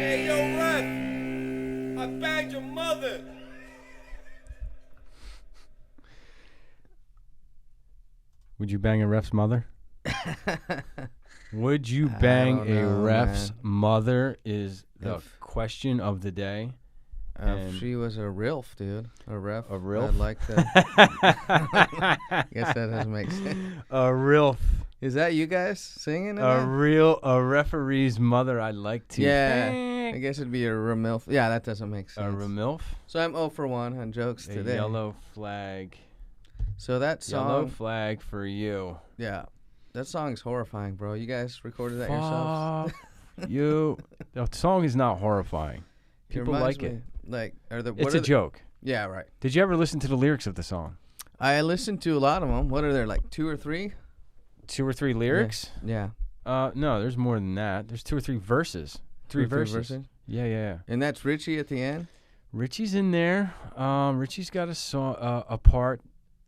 Hey, yo, ref, I banged your mother. Would you bang a ref's mother? Would you bang a ref's mother is the question of the day. If she was a RILF, dude. A ref. A RILF? I'd like to. I guess that doesn't make sense. A RILF. Is that you guys singing? A referee's mother I'd like to bang. I guess it'd be a remilf. Yeah, that doesn't make sense. A remilf? So I'm 0 for 1 on jokes today. Yellow flag. So that song. Yellow flag for you. Yeah. That song's horrifying, bro. You guys recorded that yourselves? The song is not horrifying. People like it. It's a joke. Yeah, right. Did you ever listen to the lyrics of the song? I listened to a lot of them. What are there, like 2 or 3? 2 or 3 lyrics? Yeah. No, there's more than that. There's 2 or 3 verses. 3 verses. Yeah. And that's Richie at the end? Richie's in there. Richie's got a song, a part.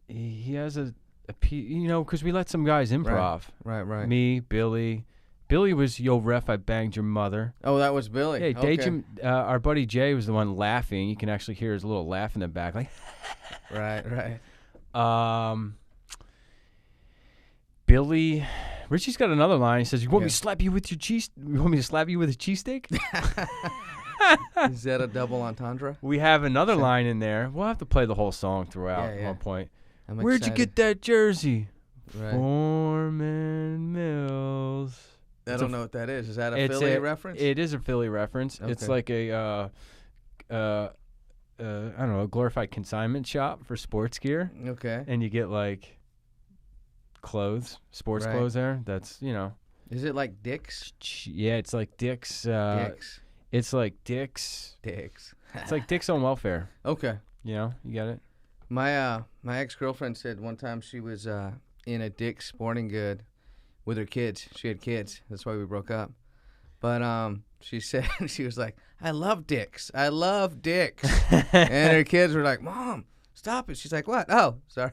He has a because we let some guys improv. Right. Me, Billy. Billy was, yo, ref, I banged your mother. Oh, that was Billy. Hey, okay. Our buddy Jay was the one laughing. You can actually hear his little laugh in the back, like. Right. Billy, Richie's got another line. He says, "You want me to slap you with your cheese? You want me to slap you with a cheesesteak?" Is that a double entendre? We have another line in there. We'll have to play the whole song throughout at one point. Where'd you get that jersey? Right. Foreman Mills. I don't know what that is. Is that a Philly reference? It is a Philly reference. Okay. It's like a, I don't know, a glorified consignment shop for sports gear. Okay. And you get like sports clothes there. That's, Is it like Dick's? Yeah, it's like Dick's. Dick's. It's like Dick's. Dick's. It's like Dick's on welfare. Okay. You got it? My ex-girlfriend said one time she was in a Dick's Sporting Good with her kids. She had kids. That's why we broke up. But she said, she was like, I love Dick's. I love Dick's. And her kids were like, Mom, stop it. She's like, what? Oh, sorry.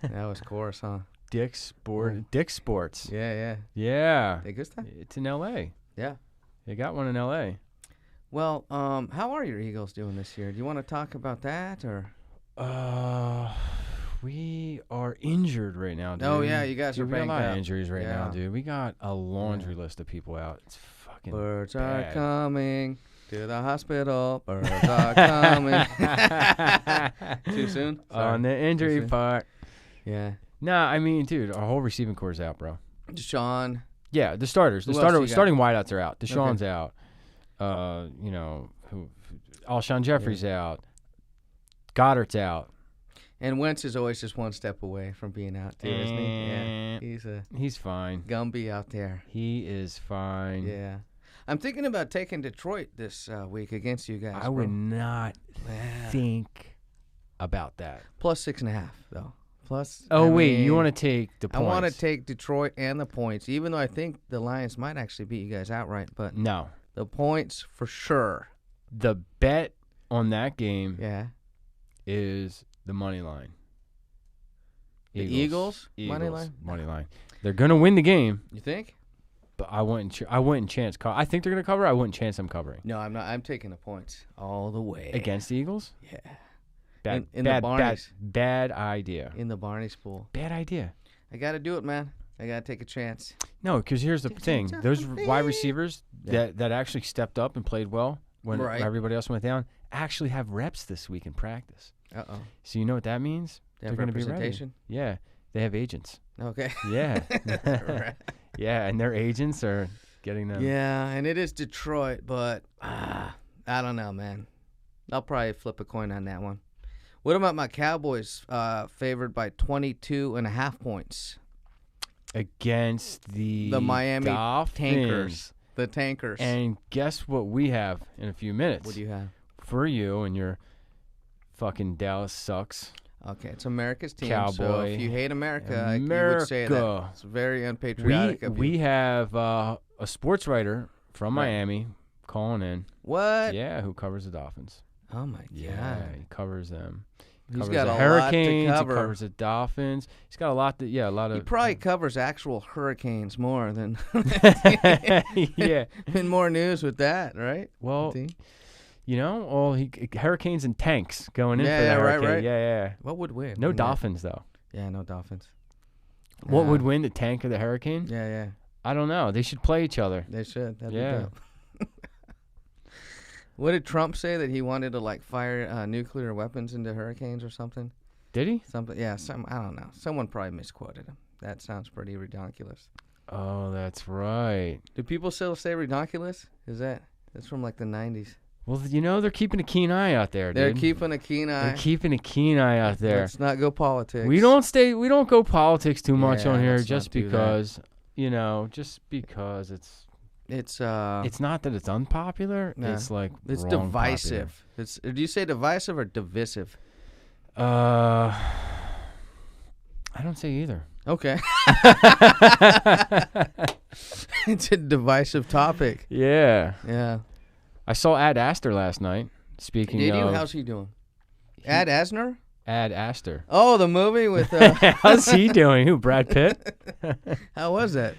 That was chorus, huh? Dick's Sports. Yeah. Yeah. Good stuff. It's in L.A. Yeah. They got one in L.A. Well, how are your Eagles doing this year? Do you want to talk about that or? We are injured right now, dude. Oh, yeah, you guys are banged we got a lot up. of injuries right now, dude. We got a laundry list of people out. It's fucking Birds bad. are coming to the hospital. Birds are coming. Too soon? Sorry. On the injury part. Yeah. Nah, I mean, dude, our whole receiving core is out, bro. Deshaun. Yeah, the starters. Starting wideouts are out. Deshaun's out. Alshon Jeffrey's out. Goddard's out. And Wentz is always just one step away from being out, too, isn't he? Yeah. He's fine. Gumby out there. He is fine. Yeah. I'm thinking about taking Detroit this week against you guys. I would not think about that. Plus 6.5, though. You want to take the points? I want to take Detroit and the points, even though I think the Lions might actually beat you guys outright. But no. The points for sure. The bet on that game is the money line. Eagles? Money line? Money line. They're going to win the game. You think? But I wouldn't chance. I think they're going to cover. I wouldn't chance them covering. No, I'm not. I'm taking the points all the way. Against the Eagles? Yeah. The Barneys. Bad idea. In the Barneys pool. Bad idea. I got to do it, man. I got to take a chance. No, because here's the thing. Those wide receivers that actually stepped up and played well when everybody else went down actually have reps this week in practice. Uh-oh. So you know what that means? They're going to be ready. Yeah. They have agents. Okay. Yeah. Yeah, and their agents are getting them. Yeah, and it is Detroit, but I don't know, man. I'll probably flip a coin on that one. What about my Cowboys favored by 22.5 points? Against the Miami Dolphins. Tankers. The Tankers. And guess what we have in a few minutes? What do you have? For you and your fucking Dallas sucks. Okay, it's America's team. Cowboy. So if you hate America, you would say that. It's very unpatriotic of you. We have a sportswriter from Miami calling in. What? Yeah, who covers the Dolphins. Oh, my God. Yeah, he covers them. He's Covers got the a Hurricanes. lot to cover. He covers the Dolphins. He's got a lot. A lot of. He probably covers actual hurricanes more than Yeah. been more news with that, right? Well, hurricanes and tanks going in for the Yeah, right, hurricane. right. Yeah. What would win? No in that? Dolphins though. Yeah, no Dolphins. What would win, the tank or the hurricane? Yeah. I don't know. They should play each other. They should. That'd Yeah. be dope. What did Trump say, that he wanted to fire nuclear weapons into hurricanes or something? Did he? Something. Yeah. I don't know. Someone probably misquoted him. That sounds pretty ridiculous. Oh, that's right. Do people still say ridiculous? That's from the 90s? Well, they're keeping a keen eye out there, dude. They're keeping a keen eye. They're keeping a keen eye out there. Let's not go politics. We don't go politics too much Yeah, on here let's just not do because, just because it's not that it's unpopular. Yeah. It's it's wrong divisive. Do you say divisive or divisive? I don't say either. Okay. It's a divisive topic. Yeah. Yeah. I saw Ad Astor last night. Speaking Did you? of How's he doing? Ad Asner? Ad Astor. Oh, the movie with. How's he doing? Who? Brad Pitt? How was that?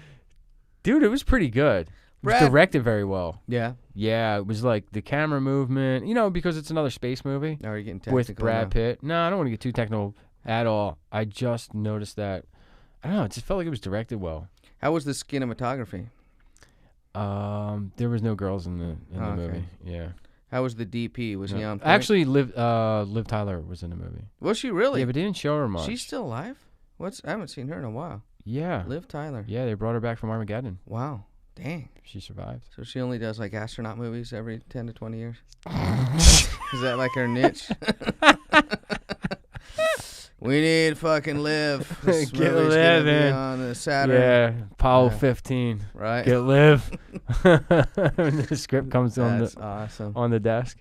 Dude, it was pretty good. It was directed very well. Yeah. Yeah, it was the camera movement, because it's another space movie. Are you getting technical with Brad now? Pitt. No, I don't want to get too technical at all. I just noticed that. I don't know. It just felt like it was directed well. How was the cinematography? There was no girls in the movie. Yeah. How was the DP? Was he on point? Actually, Liv Tyler was in the movie. Was she really? Yeah, but they didn't show her much. She's still alive? I haven't seen her in a while. Yeah. Liv Tyler. Yeah, they brought her back from Armageddon. Wow. Dang. She survived. So she only does astronaut movies every 10 to 20 years? Is that her niche? We need fucking Liv. This Get movie's Liv gonna be in. on the Saturn. Yeah, Apollo Yeah. 15. Right. Get Liv. The script comes That's awesome. on the desk.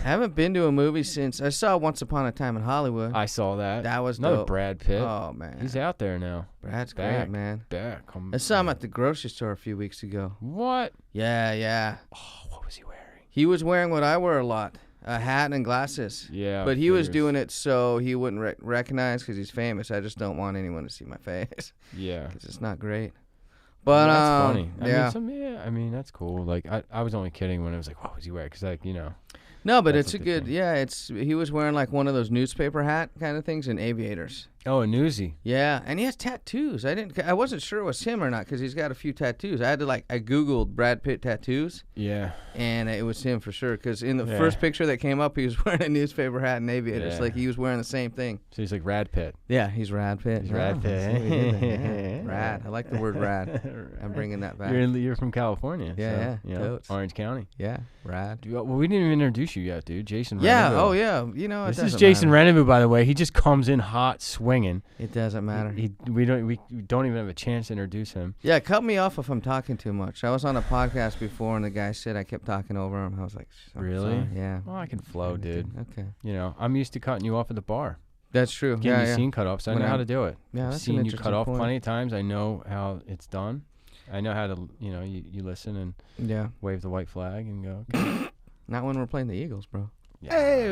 I haven't been to a movie since I saw Once Upon a Time in Hollywood. I saw that. That was another dope. Brad Pitt. Oh man, He's out there now. Brad's back. great, man. Back. I saw him at the grocery store a few weeks ago. What? Yeah. Oh, what was he wearing? He was wearing what I wear a lot, a hat and glasses. Yeah. But he was doing it so he wouldn't recognize because he's famous. I just don't want anyone to see my face. Yeah. Because it's not great. But that's funny. Yeah. I mean, that's cool. I was only kidding when I was like, what was he wearing? Because No, but That's it's a a good good. thing. Yeah, he was wearing one of those newspaper hat kind of things and aviators. Oh, a newsie. Yeah, and he has tattoos. I wasn't sure it was him or not because he's got a few tattoos. I had to I googled Brad Pitt tattoos. Yeah. And it was him for sure because in the first picture that came up, he was wearing a newspaper hat and aviators. Yeah. He was wearing the same thing. So he's like Rad Pitt. Yeah, he's Rad Pitt. He's Rad Pitt. I see what you did there. Yeah, Rad. I like the word rad. I'm bringing that back. You're from California. Yeah, so, totes. Orange County. Yeah, rad. Well, we didn't even introduce you yet, dude. Jason Rennebu. Yeah. Oh yeah. This is Jason Rennebu, by the way. He just comes in hot, swinging. It doesn't matter. We don't even have a chance to introduce him. Yeah, cut me off if I'm talking too much. I was on a podcast before, and the guy said I kept talking over him. I was like, really? Sorry. Yeah. Well, I can flow, dude. Okay. I'm used to cutting you off at the bar. That's true. Getting your scene cut off, so I know how to do it. Yeah, I've that's seen an you cut interesting off point. plenty of times. I know how it's done. I know how to, you listen and wave the white flag and go. Okay. Not when we're playing the Eagles, bro. Yeah.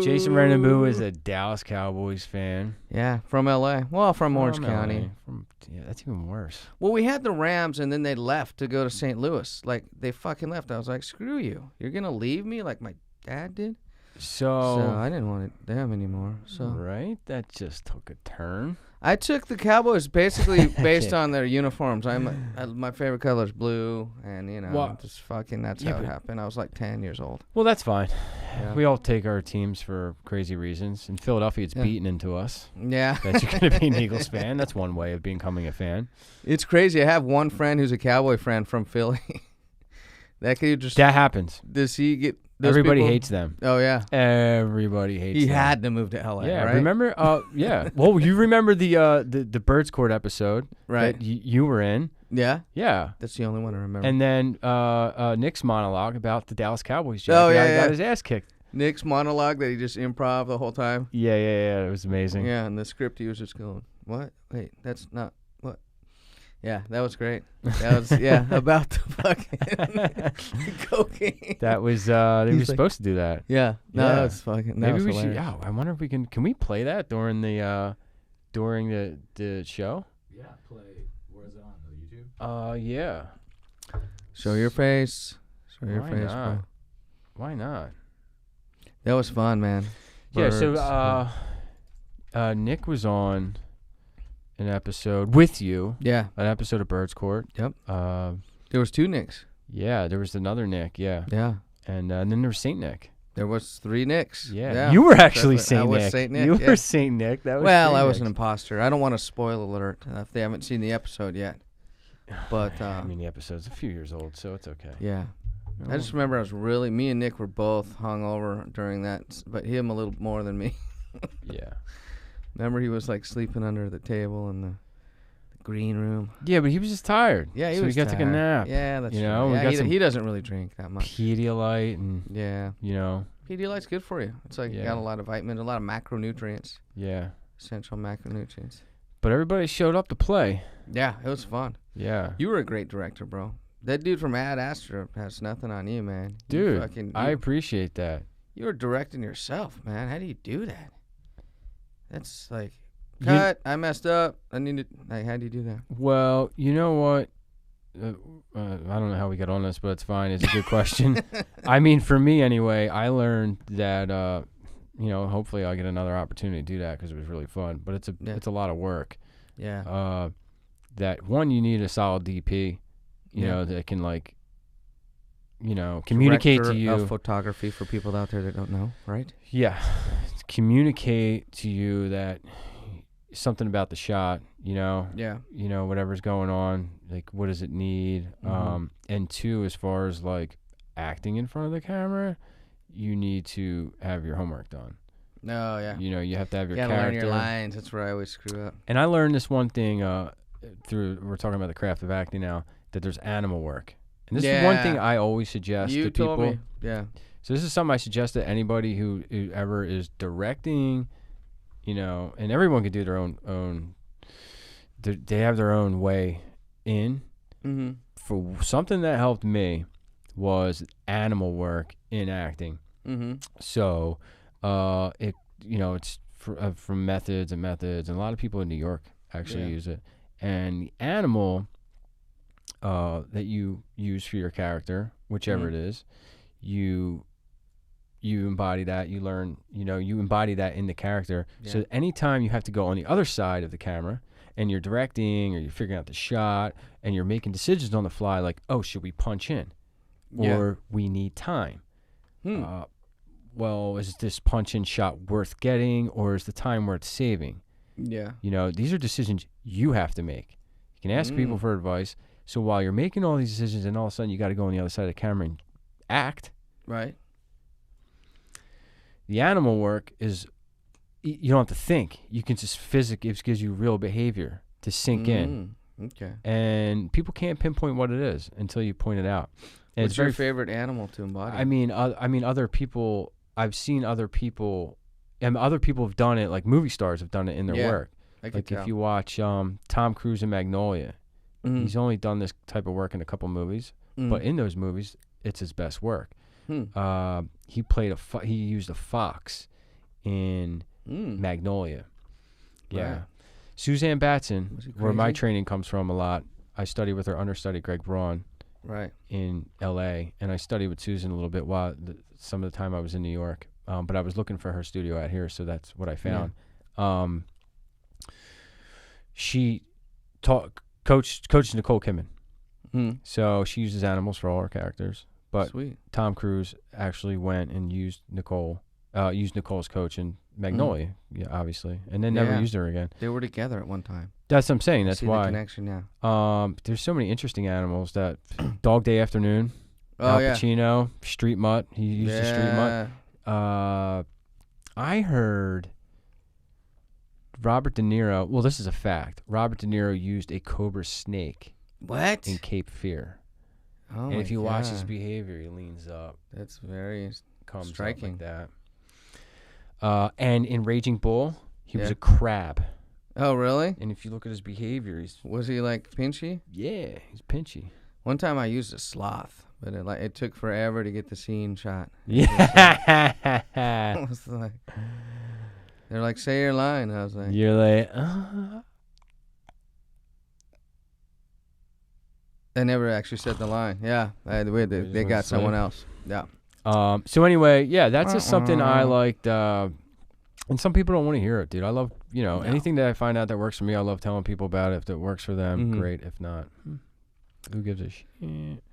Jason Rennebu is a Dallas Cowboys fan. Yeah, from L.A. Well, from Orange County. That's even worse. Well, we had the Rams, and then they left to go to St. Louis. They fucking left. I was like, screw you. You're going to leave me like my dad did? So I didn't want them anymore. So right? That just took a turn. I took the Cowboys basically based on their uniforms. My favorite color is blue, and just fucking that's how it happened. I was like 10 years old. Well, that's fine. Yeah. We all take our teams for crazy reasons. In Philadelphia, it's beaten into us. Yeah. That you're going to be an Eagles fan. That's one way of becoming a fan. It's crazy. I have one friend who's a Cowboy friend from Philly. That happens. Does he get? Everybody people? hates them. Oh yeah. Everybody hates them. He had to move to LA. Yeah, right? remember? Yeah. Well, you remember the Birds Court episode, right? That you were in. Yeah. Yeah. That's the only one I remember. And then Nick's monologue about the Dallas Cowboys. Jack. Oh yeah, got his ass kicked. Nick's monologue that he just improv the whole time. Yeah. It was amazing. Yeah, and the script he was just going, what? Wait, that's not what. Yeah, that was great. That was about the fucking cocaine. That was they were supposed to do that. Yeah, no, Yeah. that was fucking. That Maybe was we should. hilarious. Yeah, I wonder if we can. Can we play that during the show? Yeah, play. Where is it on? YouTube? Yeah. Show your face. Show your Why face, not? bro. Why not? That was fun, man. Yeah. Birds. So Nick was on an episode with you. Yeah, An episode of Birds Court. Yep. Uh, there was 2 Nicks. yeah. There was another Nick. Yeah. Yeah, And then there was Saint Nick. there was 3 Nicks. Yeah. You were actually Definitely. I Saint was Nick. Saint Nick. You yeah. were Saint Nick. That was. Well, Saint I was an Nick. imposter. I don't want to spoil alert if they haven't seen the episode yet. But I mean, the episode's a few years old, so it's okay. yeah, I just remember me and Nick were both hungover during that, but him a little more than me. Yeah. Remember, he was like sleeping under the table in the green room. Yeah, but he was just tired. Yeah, he so was he got to take a tired. nap. Yeah, that's You true. know, we Yeah, got some he doesn't really drink that much. Pedialyte and Yeah, you know, Pedialyte's good for you. It's like you Yeah. got a lot of vitamins, a lot of macronutrients, yeah. essential macronutrients. But everybody showed up to play. Yeah, it was fun. Yeah. You were a great director, bro. That dude from Ad Astra has nothing on you, man. Dude, I you, appreciate that. you were directing yourself, man. How do you do that? That's like, You- cut. I messed up. I need to. Like, how do you do that? Well, you know what? I don't know how we got on this, but it's fine. It's a good question. I mean, for me anyway, I learned that, hopefully I'll get another opportunity to do that because it was really fun. But it's a lot of work. Yeah. That one, you need a solid DP, Yeah. that can communicate Director to you. of photography for people out there that don't know, right? Yeah, communicate to you that something about the shot, Yeah. whatever's going on, like what does it need? Mhm. And 2, as far as like acting in front of the camera, you need to have your homework done. Oh yeah. You have to have your You gotta character. learn your lines. That's where I always screw up. And I learned this one thing we're talking about the craft of acting now, that there's animal work. And this is one thing Yeah. I always suggest You to people. told me. Yeah. So this is something I suggest to anybody who ever is directing, and everyone can do their own. They have their own way in. Mm-hmm. For something that helped me was animal work in acting. Mm-hmm. So, it's from methods, and a lot of people in New York actually use it. And the animal that you use for your character, whichever it is, you embody that. You learn, you embody that in the character. Yeah. So anytime you have to go on the other side of the camera and you're directing or you're figuring out the shot and you're making decisions on the fly, like, oh, should we punch in? Or we need time. Well, is this punch-in shot worth getting, or is the time worth saving? Yeah. These are decisions you have to make. You can ask people for advice. So while you're making all these decisions and all of a sudden you got to go on the other side of the camera and act, Right. the animal work is, you don't have to think. You can just it gives you real behavior to sink in. Okay. And people can't pinpoint what it is until you point it out. And What's it's your very favorite animal to embody? I mean, other people. I've seen other people, and other people have done it. Like movie stars have done it in their work. I could Like tell. if you watch Tom Cruise in Magnolia, Mhm. he's only done this type of work in a couple movies, but in those movies, it's his best work. He played he used a fox in Magnolia. Yeah. Right. Suzanne Batson, Was he where my crazy? training comes from a lot. I studied with her understudy Greg Braun Right. in L.A. and I studied with Susan a little bit while some of the time I was in New York. But I was looking for her studio out here, so that's what I found. She coached Nicole Kidman, so she uses animals for all her characters. But Sweet. Tom Cruise actually went and used Nicole's coach in Magnolia, obviously, and then never Yeah. used her again. They were together at one time. That's what I'm saying. That's See the why. connection now. There's so many interesting animals that Dog Day Afternoon, Al Pacino, Street Mutt. He used a Street Mutt. I heard Robert De Niro. Well, this is a fact. Robert De Niro used a cobra snake What? in Cape Fear. Oh, And if you watch his God. behavior, he leans up, That's very comes striking. up like that. And in Raging Bull, he was Yeah. a crab. Oh, really? And if you look at his behavior, Was he like pinchy? Yeah, he's pinchy. One time I used a sloth, but it took forever to get the scene shot. Yeah. I was like, they're like, say your line. I was like, You're like, They never actually said the line. Yeah, they got someone else. Yeah. So anyway, yeah, that's just something I liked. And some people don't want to hear it, dude. I love, anything that I find out that works for me, I love telling people about it. If it works for them, great. If not, who gives a shit?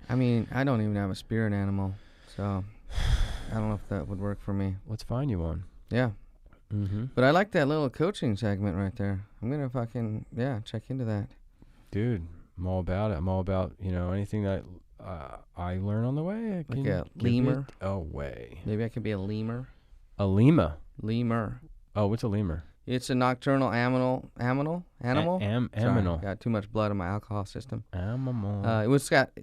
I mean, I don't even have a spirit animal, so I don't know if that would work for me. Let's find you one. Yeah. But I like that little coaching segment right there. I'm going to check into that. Dude, I'm all about it. I'm all about, anything that I learn on the way. I Like a lemur? Away. Maybe I could be a lemur. A lemur? Lemur. Oh, what's a lemur? It's a nocturnal animal. Aminal. Got too much blood in my alcohol system. Animal.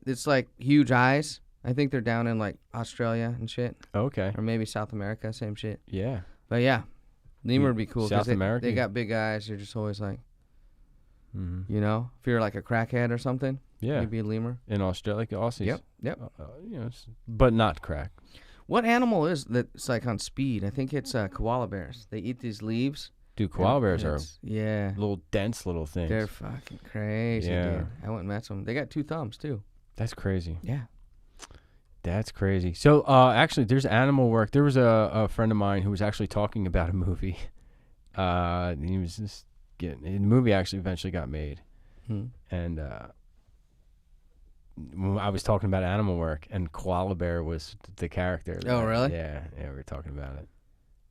It's like huge eyes. I think they're down in like Australia and shit. Okay. Or maybe South America, same shit. Yeah. But yeah, lemur would be cool. South America? They got big eyes. You're just always like, if you're like a crackhead or something. Yeah. You'd be a lemur. In Australia, like Aussies. Yep. But not crack. What animal is that's like on speed? I think it's koala bears. They eat these leaves. Dude, koala bears are little dense little things. They're fucking crazy, dude. I went and met some. They got 2 thumbs too. That's crazy. Yeah. That's crazy. So, actually, there's animal work. There was a friend of mine who was actually talking about a movie. He was just the movie actually eventually got made. And I was talking about animal work, and koala bear was the character. Oh, really? Yeah, we were talking about it.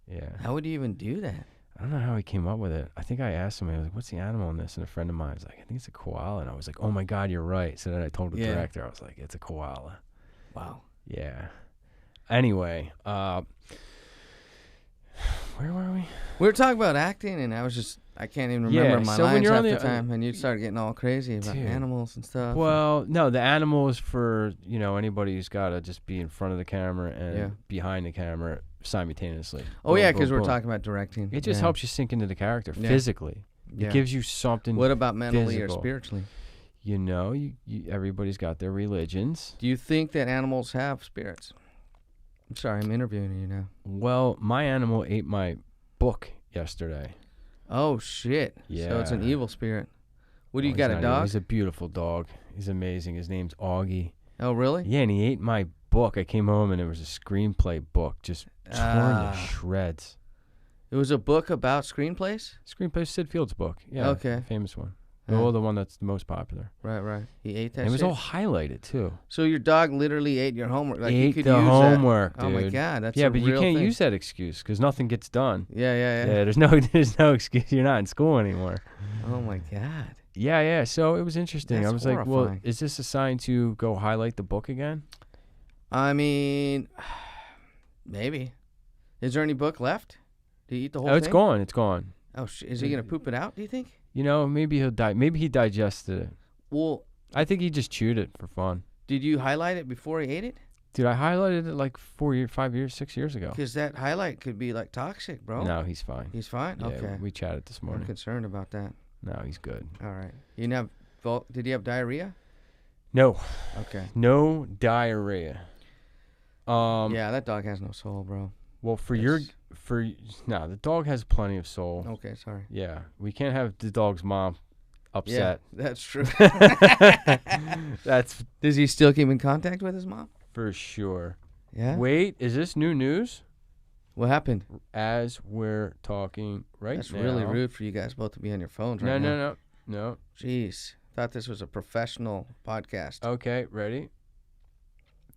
Yeah. How would you even do that? I don't know how he came up with it. I think I asked him, I was like, what's the animal in this? And a friend of mine was like, I think it's a koala. And I was like, oh my God, you're right. So then I told the director, I was like, it's a koala. Wow. Yeah. Anyway, where were we? We were talking about acting, and I can't even remember my lines half the time. And you'd start getting all crazy about animals and stuff. Well, no, the animal is for, anybody who's got to just be in front of the camera and behind the camera simultaneously. Oh, yeah, because we're talking about directing. It just helps you sink into the character physically. Yeah. It gives you something. What about mentally physical. or spiritually? Everybody's got their religions. Do you think that animals have spirits? I'm sorry, I'm interviewing you now. Well, my animal ate my book yesterday. Oh, shit. Yeah. So it's an evil spirit. What do you got, a dog? He's a beautiful dog. He's amazing. His name's Augie. Oh, really? Yeah, and he ate my book. I came home, and it was a screenplay book, just torn to shreds. It was a book about screenplays? Screenplay, Sid Field's book. Yeah, okay. Famous one. The one that's the most popular. Right. He ate that and it was shit? all highlighted, too. So your dog literally ate your homework? Like ate you could the use homework, that. dude. Oh, my God. That's yeah, a but you real can't thing. use that excuse because nothing gets done. Yeah. There's no excuse. You're not in school anymore. Oh, my God. Yeah. So it was interesting. That's I was horrifying. like, well, is this a sign to go highlight the book again? I mean, maybe. Is there any book left? Did he eat the whole thing? Oh, it's gone. Oh, is he going to poop it out, do you think? Maybe he'll die. Maybe he digested it. Well, I think he just chewed it for fun. Did you highlight it before he ate it? Dude, I highlighted it like 6 years ago. Because that highlight could be like toxic, bro. No, he's fine. He's fine? Yeah, okay. We chatted this morning. I'm concerned about that. No, he's good. All right. Did he have diarrhea? No. Okay. No diarrhea. Yeah, that dog has no soul, bro. Well, the dog has plenty of soul. Okay, sorry. Yeah, we can't have the dog's mom upset. Yeah, that's true. That's Does he still keep in contact with his mom? for sure. Yeah. Wait, is this new news? What happened? As we're talking right That's now. really rude for you guys both to be on your phones right now. No. Jeez. Thought this was a professional podcast. Okay, ready?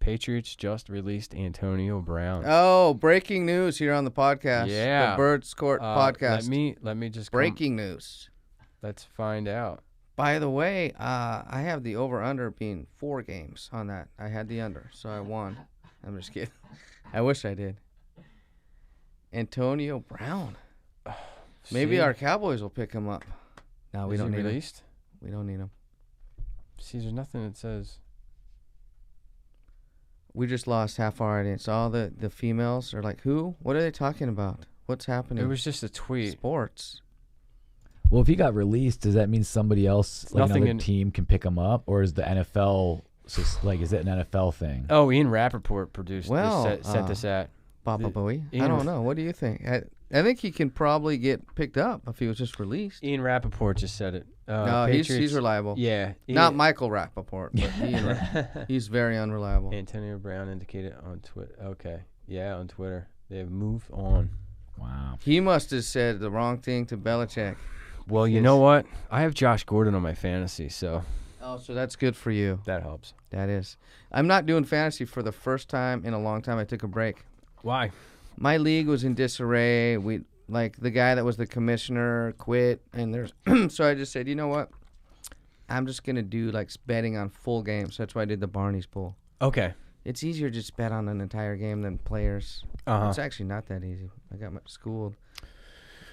Patriots just released Antonio Brown. Oh, breaking news here on the podcast. Yeah. The Birds Court podcast. Let me just breaking news. Let's find out. By the way, I have the over-under being 4 games on that. I had the under, so I won. I'm just kidding. I wish I did. Antonio Brown. Maybe our Cowboys will pick him up. No, we don't need him. We don't need him. See, there's nothing that says. We just lost half our audience. All the females are like, who? What are they talking about? What's happening? It was just a tweet. Sports. Well, if he got released, does that mean somebody else, like another team, can pick him up, or is the NFL is it an NFL thing? Oh, Ian Rappaport produced. Set this at Papa Bowie. I don't know. What do you think? I think he can probably get picked up if he was just released. Ian Rappaport just said it. No, he's reliable. Yeah. Not Michael Rappaport, but Ian. He's very unreliable. Antonio Brown indicated on Twitter. Okay. Yeah, on Twitter. They've moved on. Wow. He must have said the wrong thing to Belichick. Well, you know what? I have Josh Gordon on my fantasy, so. Oh, so that's good for you. That helps. That is. I'm not doing fantasy for the first time in a long time. I took a break. Why? My league was in disarray. The guy that was the commissioner quit, and there's so I just said, you know what? I'm just gonna do betting on full games. That's why I did the Barney's pool. Okay. It's easier to just bet on an entire game than players. It's actually not that easy. I got schooled.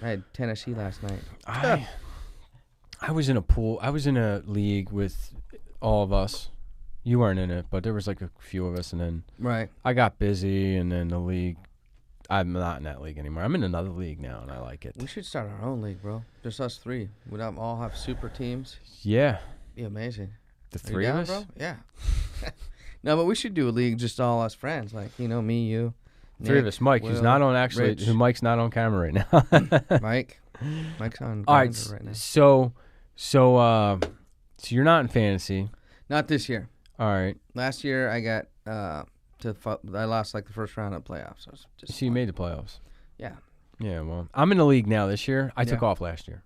I had Tennessee last night. I was in a pool. I was in a league with all of us. You weren't in it, but there was a few of us, and then I got busy, and then the league. I'm not in that league anymore. I'm in another league now, and I like it. We should start our own league, bro. Just us three. We'd all have super teams. Yeah. Be amazing. The three of us? Bro? Yeah. No, but we should do a league just all us friends. Me, you. Three of us. Mike, who's not on who Mike's not on camera right now. Mike's on all right, right now. So you're not in fantasy. Not this year. All right. Last year I got I lost the first round of playoffs. So you made the playoffs. Yeah. Yeah, well, I'm in the league now this year. I took off last year.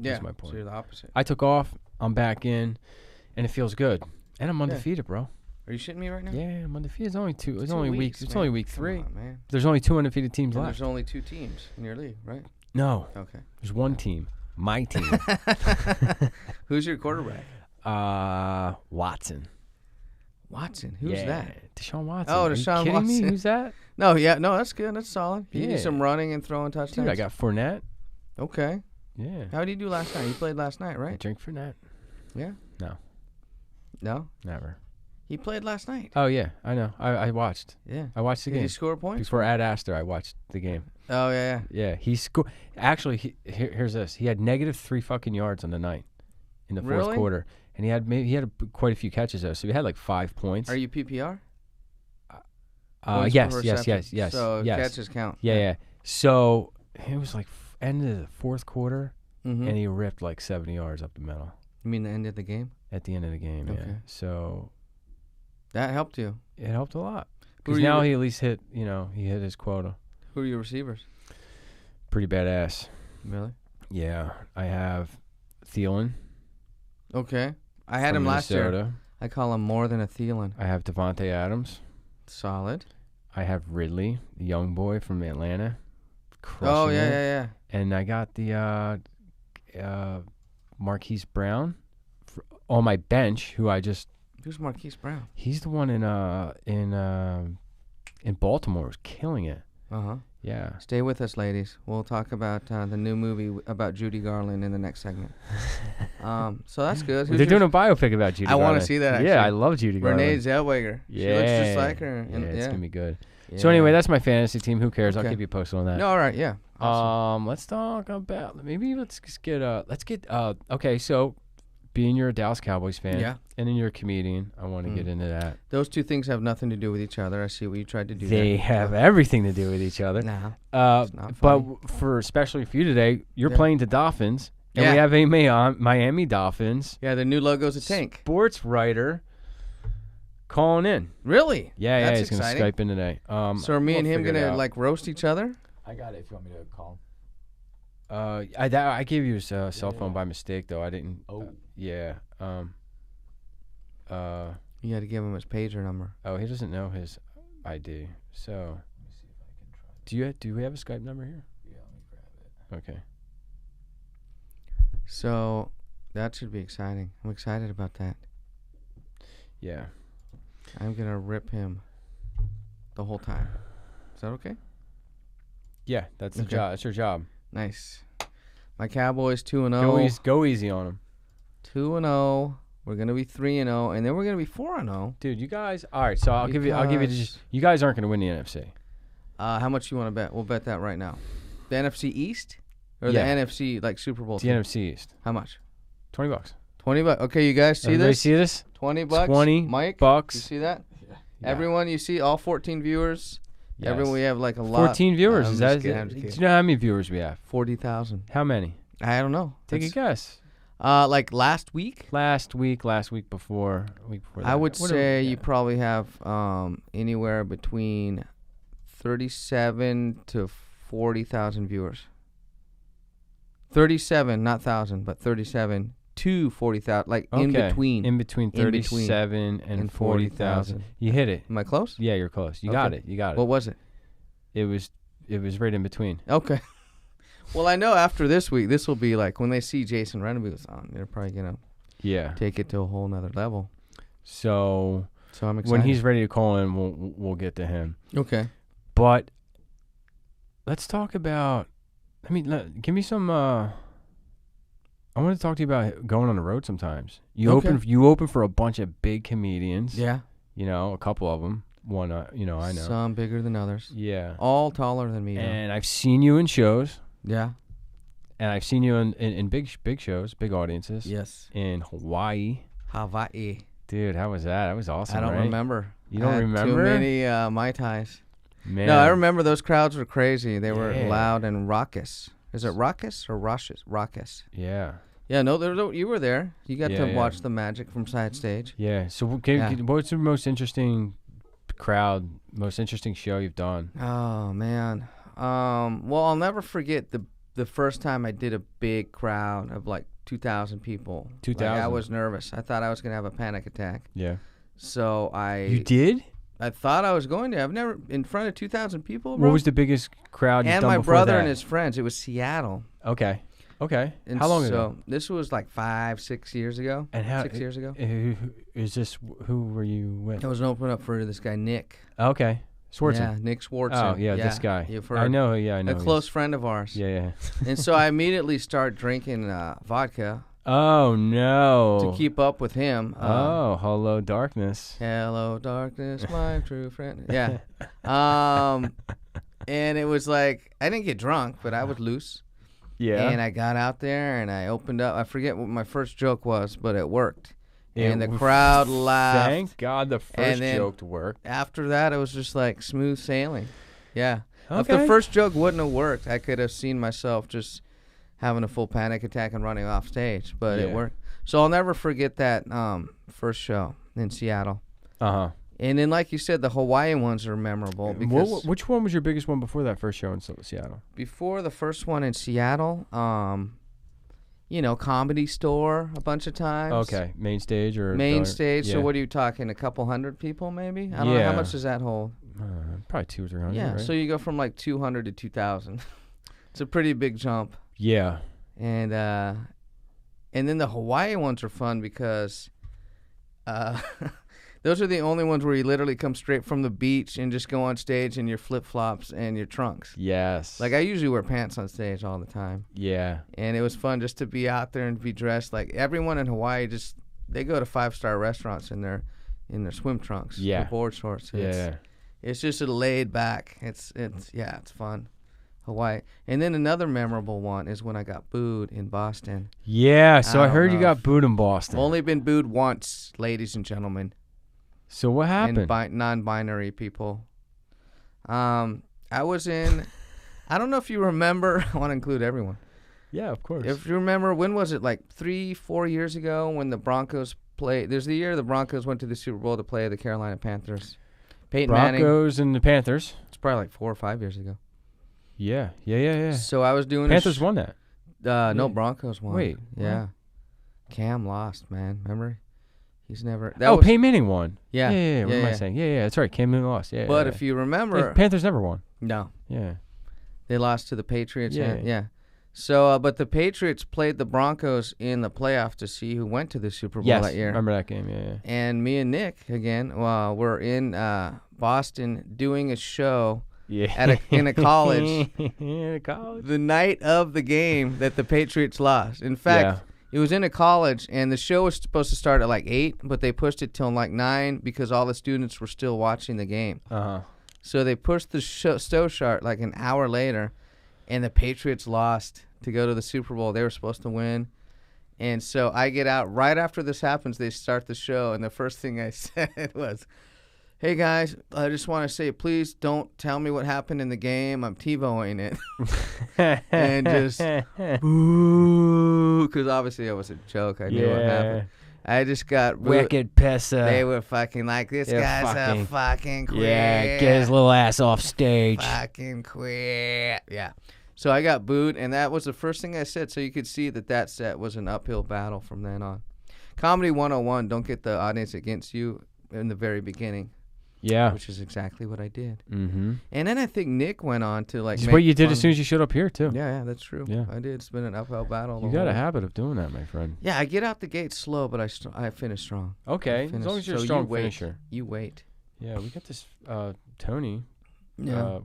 Yeah. That's my point. So you're the opposite. I took off. I'm back in, and it feels good. And I'm undefeated, bro. Are you shitting me right now? Yeah, I'm undefeated. It's only two. It's 2 only weeks, It's man. only week 3. Come on, man. There's only 2 undefeated teams And left. there's only 2 teams in your league, right? No. Okay. There's one team. My team. Who's your quarterback? Watson. Watson. Who's that? Deshaun Watson. Oh, Are Deshaun you kidding Watson. me? Who's that? No, that's good. That's solid. You do Yeah. some running and throwing touchdowns. Dude, I got Fournette. Okay. Yeah. How did you do last night? You played last night, I right? drink Fournette. Yeah. No. Never. He played last night. Oh, yeah. I know. I watched. Yeah. I watched the Did game. he score points? Before Ad Astor, I watched the game. Oh, yeah. Yeah, he scored. Actually, here's this. He had -3 fucking yards on the night in the fourth quarter, and he had quite a few catches though. So he had 5 points. Are you PPR? Yes. So yes. catches count. Yeah. So it was end of the fourth quarter, Mm-hmm. and he ripped 70 yards up the middle. You mean the end of the game? At the end of the game, Okay. yeah. So that helped you. it helped a lot Who because are now you- he at least hit. He hit his quota. Who are your receivers? Pretty badass. Really? Yeah, I have Thielen. Okay. I had from him last year. Minnesota. I call him more than a Thielen. I have Devontae Adams. Solid. I have Ridley, the young boy from Atlanta. Oh, crushing it. yeah. And I got the Marquise Brown on my bench, who I just. Who's Marquise Brown? He's the one in Baltimore, who's killing it. Uh-huh. Yeah. Stay with us, ladies. We'll talk about the new movie about Judy Garland in the next segment. So that's good. They're doing a biopic about Judy Garland. I want to see that, actually. Yeah, I love Judy Garland. Renee Zellweger. Yeah. She looks just like her. Yeah, it's going to be good. Yeah. So anyway, that's my fantasy team. Who cares? I'll Okay. keep you posted on that. No, all right, yeah. Awesome. Let's talk about let's get okay, so being you're a Dallas Cowboys fan, Yeah. and then you're a comedian, I want to get into that. Those two things have nothing to do with each other. I see what you tried to do They there. have everything to do with each other. Nah. It's not But funny. especially for you today, you're Yeah. playing the Dolphins, and Yeah. we have a Miami Dolphins Yeah, the new logo's a tank. sports writer calling in. Really? Yeah, That's he's gonna exciting. Skype in today. So are me we'll and him figure it gonna out. roast each other? I got it if you want me to call him. I gave you his cell phone by mistake though. I didn't. Oh. Yeah. You had to give him his pager number. Oh, he doesn't know his ID. So, Let me see if I can try. do we have a Skype number here? Yeah, let me grab it. Okay. So that should be exciting. I'm excited about that. Yeah. I'm gonna rip him the whole time. Is that okay? Yeah, that's the Okay. job. That's your job. Nice. My Cowboys 2-0. Go easy on him, 2-0. We're gonna be 3-0, and then we're gonna be 4-0. dude. You guys. All right. So I'll give you. Because- You guys aren't gonna win the NFC. How much you want to bet? We'll bet that right now. The NFC East. Or Yeah. the NFC like Super Bowl It's the team? NFC East. How much? $20. $20. Okay, you guys see Everybody this? see this? $20. 20 Mike, bucks. you see that? Yeah. Everyone, you see all 14 viewers. Yes. Everyone, we have like a lot. 14 viewers. I'm Is just that? kidding, I'm Do just you kidding. know how many viewers we have? 40,000. How many? I don't know. Take a guess. Like last week. Last week before, that. I would What say yeah. you probably have anywhere between 37 to 40,000 viewers. 37, not thousand, but 37 to 40,000, like in between. In between 37 and 40,000. You hit it. Am I close? Yeah, you're close. You got it. You got it. What was it? It was right in between. Okay. Well, I know after this week, this will be like when they see Jason Rennebu on, they're probably gonna take it to a whole nother level. So I'm excited. when he's ready to call in, we'll get to him. Okay. But let's talk about. Give me some. I want to talk to you about going on the road sometimes. You open for a bunch of big comedians. Yeah. You know, a couple of them. One, I know. Some bigger than others. Yeah. All taller than me. Though. And I've seen you in shows. Yeah. And I've seen you in big shows, big audiences. Yes. In Hawaii. Dude, how was that? That was awesome. I don't right? remember. You don't remember? Too many Mai Tais. Man. No, I remember those crowds were crazy. They were Yeah. loud and raucous. Is it raucous or raucous? Raucous. Yeah. Yeah, no, you were there. You got to watch the magic from side stage. Yeah. So what's the most interesting most interesting show you've done? Oh, man. Well, I'll never forget the first time I did a big crowd of like 2,000 people. 2,000? Like, I was nervous. I thought I was going to have a panic attack. Yeah. So You did? I thought I was going to. I've never, in front of 2,000 people, bro. What was the biggest crowd you've and done my before brother that? and his friends. It was Seattle. Okay. And how long so ago? This was like 5-6 years ago. And how 6 years ago. Who were you with? I was opening up for this guy Nick. Okay. Swartzen. Yeah, Nick Swartzen. Oh, yeah, this guy. You've heard. I know. Yeah, I know. A close friend of ours. Yeah. And so I immediately start drinking vodka. Oh no. To keep up with him. Hello darkness. Hello darkness, my true friend. Yeah. And it was like I didn't get drunk, but I was loose. Yeah. And I got out there and I opened up. I forget what my first joke was, but it worked. And the crowd laughed. Thank God the first joke worked. After that, it was just like smooth sailing. Yeah. Okay. If the first joke wouldn't have worked, I could have seen myself just having a full panic attack and running off stage. But it worked. So I'll never forget that first show in Seattle. Uh-huh. And then, like you said, the Hawaiian ones are memorable. Because which one was your biggest one before that first show in Seattle? Before the first one in Seattle, Comedy Store a bunch of times. Okay, main stage or main stage. Yeah. So what are you talking? A couple hundred people, maybe? I don't know how much does that hold. Probably 200 or 300. Yeah. Right? So you go from like 200 to 2,000. It's a pretty big jump. Yeah. And then the Hawaii ones are fun because those are the only ones where you literally come straight from the beach and just go on stage in your flip-flops and your trunks. Yes. Like I usually wear pants on stage all the time. Yeah. And it was fun just to be out there and be dressed like everyone in Hawaii. They go to 5-star restaurants in their swim trunks. Yeah. Or board shorts. It's just a laid back. It's fun. Hawaii. And then another memorable one is when I got booed in Boston. Yeah, so I heard you got booed in Boston. I've only been booed once, ladies and gentlemen. So what happened? And non-binary people. I was in, I don't know if you remember, I want to include everyone. Yeah, of course. If you remember, when was it, like 3-4 years ago when the Broncos played, there's the year the Broncos went to the Super Bowl to play the Carolina Panthers. Peyton Broncos Manning. And the Panthers. It's probably like 4 or 5 years ago. Yeah. So I was doing Panthers won that. No, Broncos won. Wait. Yeah. What? Cam lost, man. Remember? He's never. Peyton Manning won. Yeah. What am I saying? Yeah, that's right. Cam Manning lost. Yeah. But if you remember, Panthers never won. No. Yeah. They lost to the Patriots. Yeah. So, but the Patriots played the Broncos in the playoff to see who went to the Super Bowl that year. Remember that game? Yeah. And me and Nick again, were in Boston doing a show. Yeah. In a college. In a college. The night of the game that the Patriots lost. In fact, it was in a college, and the show was supposed to start at like 8, but they pushed it till like 9 because all the students were still watching the game. Uh-huh. So they pushed the show start like an hour later, and the Patriots lost to go to the Super Bowl. They were supposed to win. And so I get out right after this happens. They start the show, and the first thing I said was, "Hey guys, I just want to say, please don't tell me what happened in the game. I'm TiVoing it," and just boo, because obviously it was a joke. I knew what happened. I just got wicked pissa. They were fucking like, this guy's a fucking quit. Yeah, get his little ass off stage. Fucking quit. Yeah. So I got booed, and that was the first thing I said. So you could see that set was an uphill battle from then on. Comedy 101, don't get the audience against you in the very beginning. Yeah. Which is exactly what I did. Mm-hmm. And then I think Nick went on to like. It's what you did as soon as you showed up here, too. Yeah, that's true. Yeah. I did. It's been an uphill battle. You got a habit of doing that, my friend. Yeah, I get out the gate slow, but I finish strong. Okay, as long as you're a strong finisher. You wait. Yeah, we got this Tony. Yeah.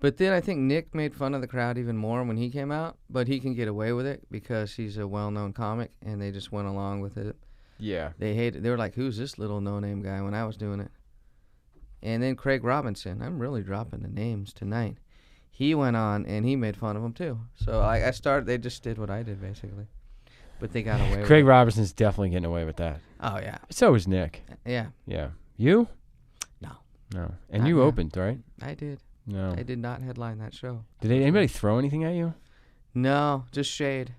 But then I think Nick made fun of the crowd even more when he came out, but he can get away with it because he's a well-known comic, and they just went along with it. Yeah. They hated. They were like, "Who's this little no-name guy?" When I was doing it. And then Craig Robinson, I'm really dropping the names tonight. He went on and he made fun of him too. So I started. They just did what I did basically, but they got away with it. Craig Robinson's definitely getting away with that. Oh yeah. So is Nick. Yeah. Yeah. You? No. And you opened, right? I did. No. I did not headline that show. Did anybody throw anything at you? No, just shade.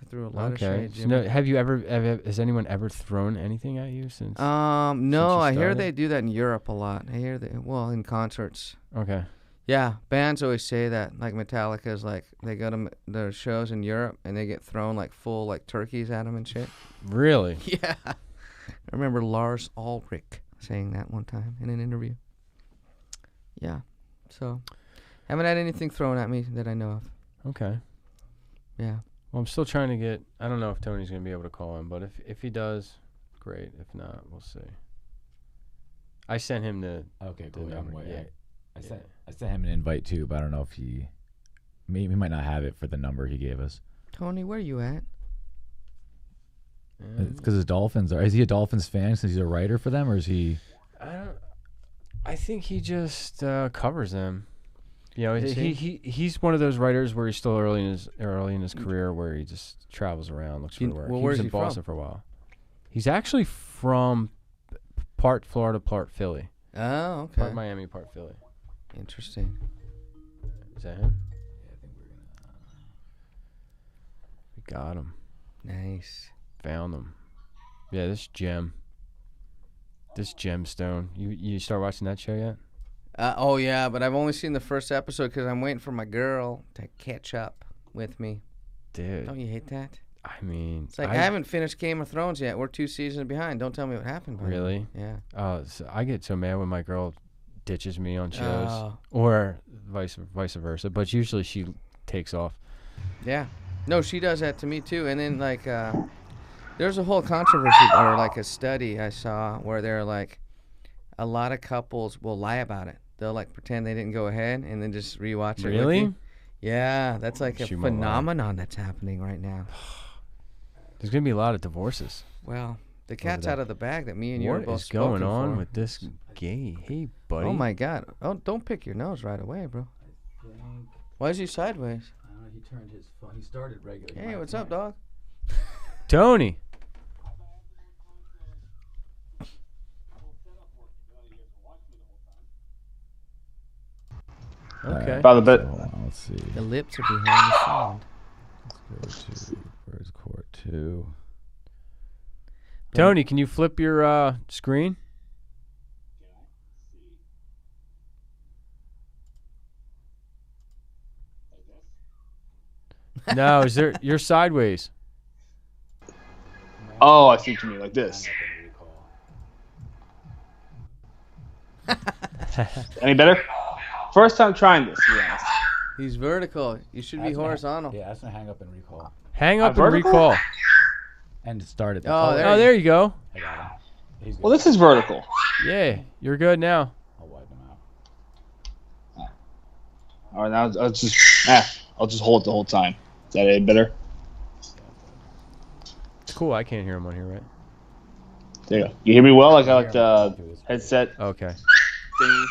I threw a lot of shade. So no, have you ever? Has anyone ever thrown anything at you since? No. I hear they do that in Europe a lot. I hear in concerts. Okay. Yeah, bands always say that. Like Metallica's, like they go to their shows in Europe and they get thrown like full like turkeys at them and shit. Really? Yeah. I remember Lars Ulrich saying that one time in an interview. Yeah. So, haven't had anything thrown at me that I know of. Okay. Yeah. Well, I'm still trying to get. I don't know if Tony's gonna be able to call him, but if he does, great. If not, we'll see. I sent him the. Okay, the cool. number. Yeah. I sent him an invite too, but I don't know if he might not have it for the number he gave us. Tony, where you at? It's because his Dolphins are. Is he a Dolphins fan since he's a writer for them, or is he? I think he just covers them. You know, he's one of those writers where he's still early in his career, where he just travels around, looks for work. Well, he was in Boston for a while. He's actually from part Florida, part Philly. Oh, okay. Part Miami, part Philly. Interesting. Is that him? Yeah, I think we got him. Nice. Found him. Yeah, this gemstone. You start watching that show yet? Oh yeah, but I've only seen the first episode because I'm waiting for my girl to catch up with me. Dude, don't you hate that? I mean, it's like I haven't finished Game of Thrones yet. We're 2 seasons behind. Don't tell me what happened. Really? Yeah. So I get so mad when my girl ditches me on shows, or vice versa. But usually she takes off. Yeah. No, she does that to me too. And then like, there's a whole controversy or like a study I saw where they're like, a lot of couples will lie about it. They'll like pretend they didn't go ahead and then just rewatch it. Really? With you. Yeah, that's like a phenomenon that's happening right now. There's gonna be a lot of divorces. Well, the cat's out of the bag that me and you are both. What is going on with this gay? Hey, buddy. Oh my God! Oh, don't pick your nose right away, bro. Why is he sideways? I don't know. He turned his phone. He started regular. Hey, what's up, dog? Tony. Okay. By the bit. Let's see. The lips are behind the sound. Let's go to where's court 2. Tony, can you flip your screen? No, you're sideways. Oh, I see what you mean, like this. Any better? First time trying this, to be honest. He's vertical. You should be horizontal. Yeah, that's gonna hang up and recall. Hang up and recall. And start it. There you go. I got him. Well, this is vertical. Yeah, you're good now. I'll wipe him out. All right, now I'll just hold it the whole time. Is that any better? It's cool. I can't hear him on here, right? There you go. You hear me well? Like I like the headset Okay. thingy.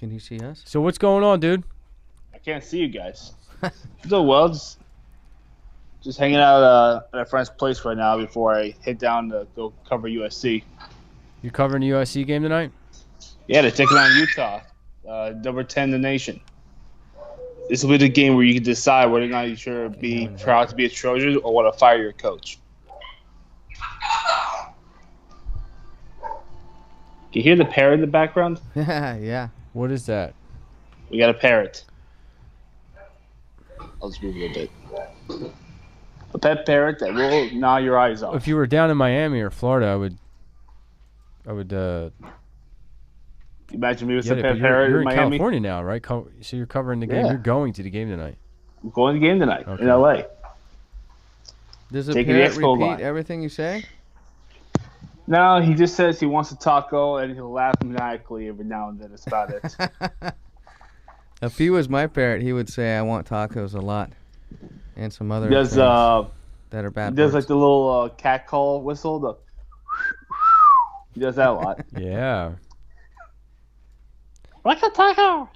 Can you see us? So what's going on, dude? I can't see you guys. Doing well. Just hanging out at a friend's place right now before I head down to go cover USC. You covering the USC game tonight? Yeah, they're taking on Utah, number 10 in the nation. This will be the game where you can decide whether or not you should be proud to be a Trojan or want to fire your coach. Can you hear the parrot in the background? Yeah. What is that? We got a parrot. I'll just move a little bit. A pet parrot that will gnaw your eyes off. If you were down in Miami or Florida, I would. Imagine me with Yeah, a but pet you're parrot in in Miami. California now, right? So you're covering the game. Yeah. You're going to the game tonight. I'm going to the game tonight Okay. in LA. Does the Taking the parrot expo repeat line. everything you say? No, he just says he wants a taco and he'll laugh maniacally every now and then. That's about it. If he was my parrot, he would say, "I want tacos a lot," and some other He does things that are bad. he does words. like the little cat call whistle. He does that a lot. Yeah. Like a taco.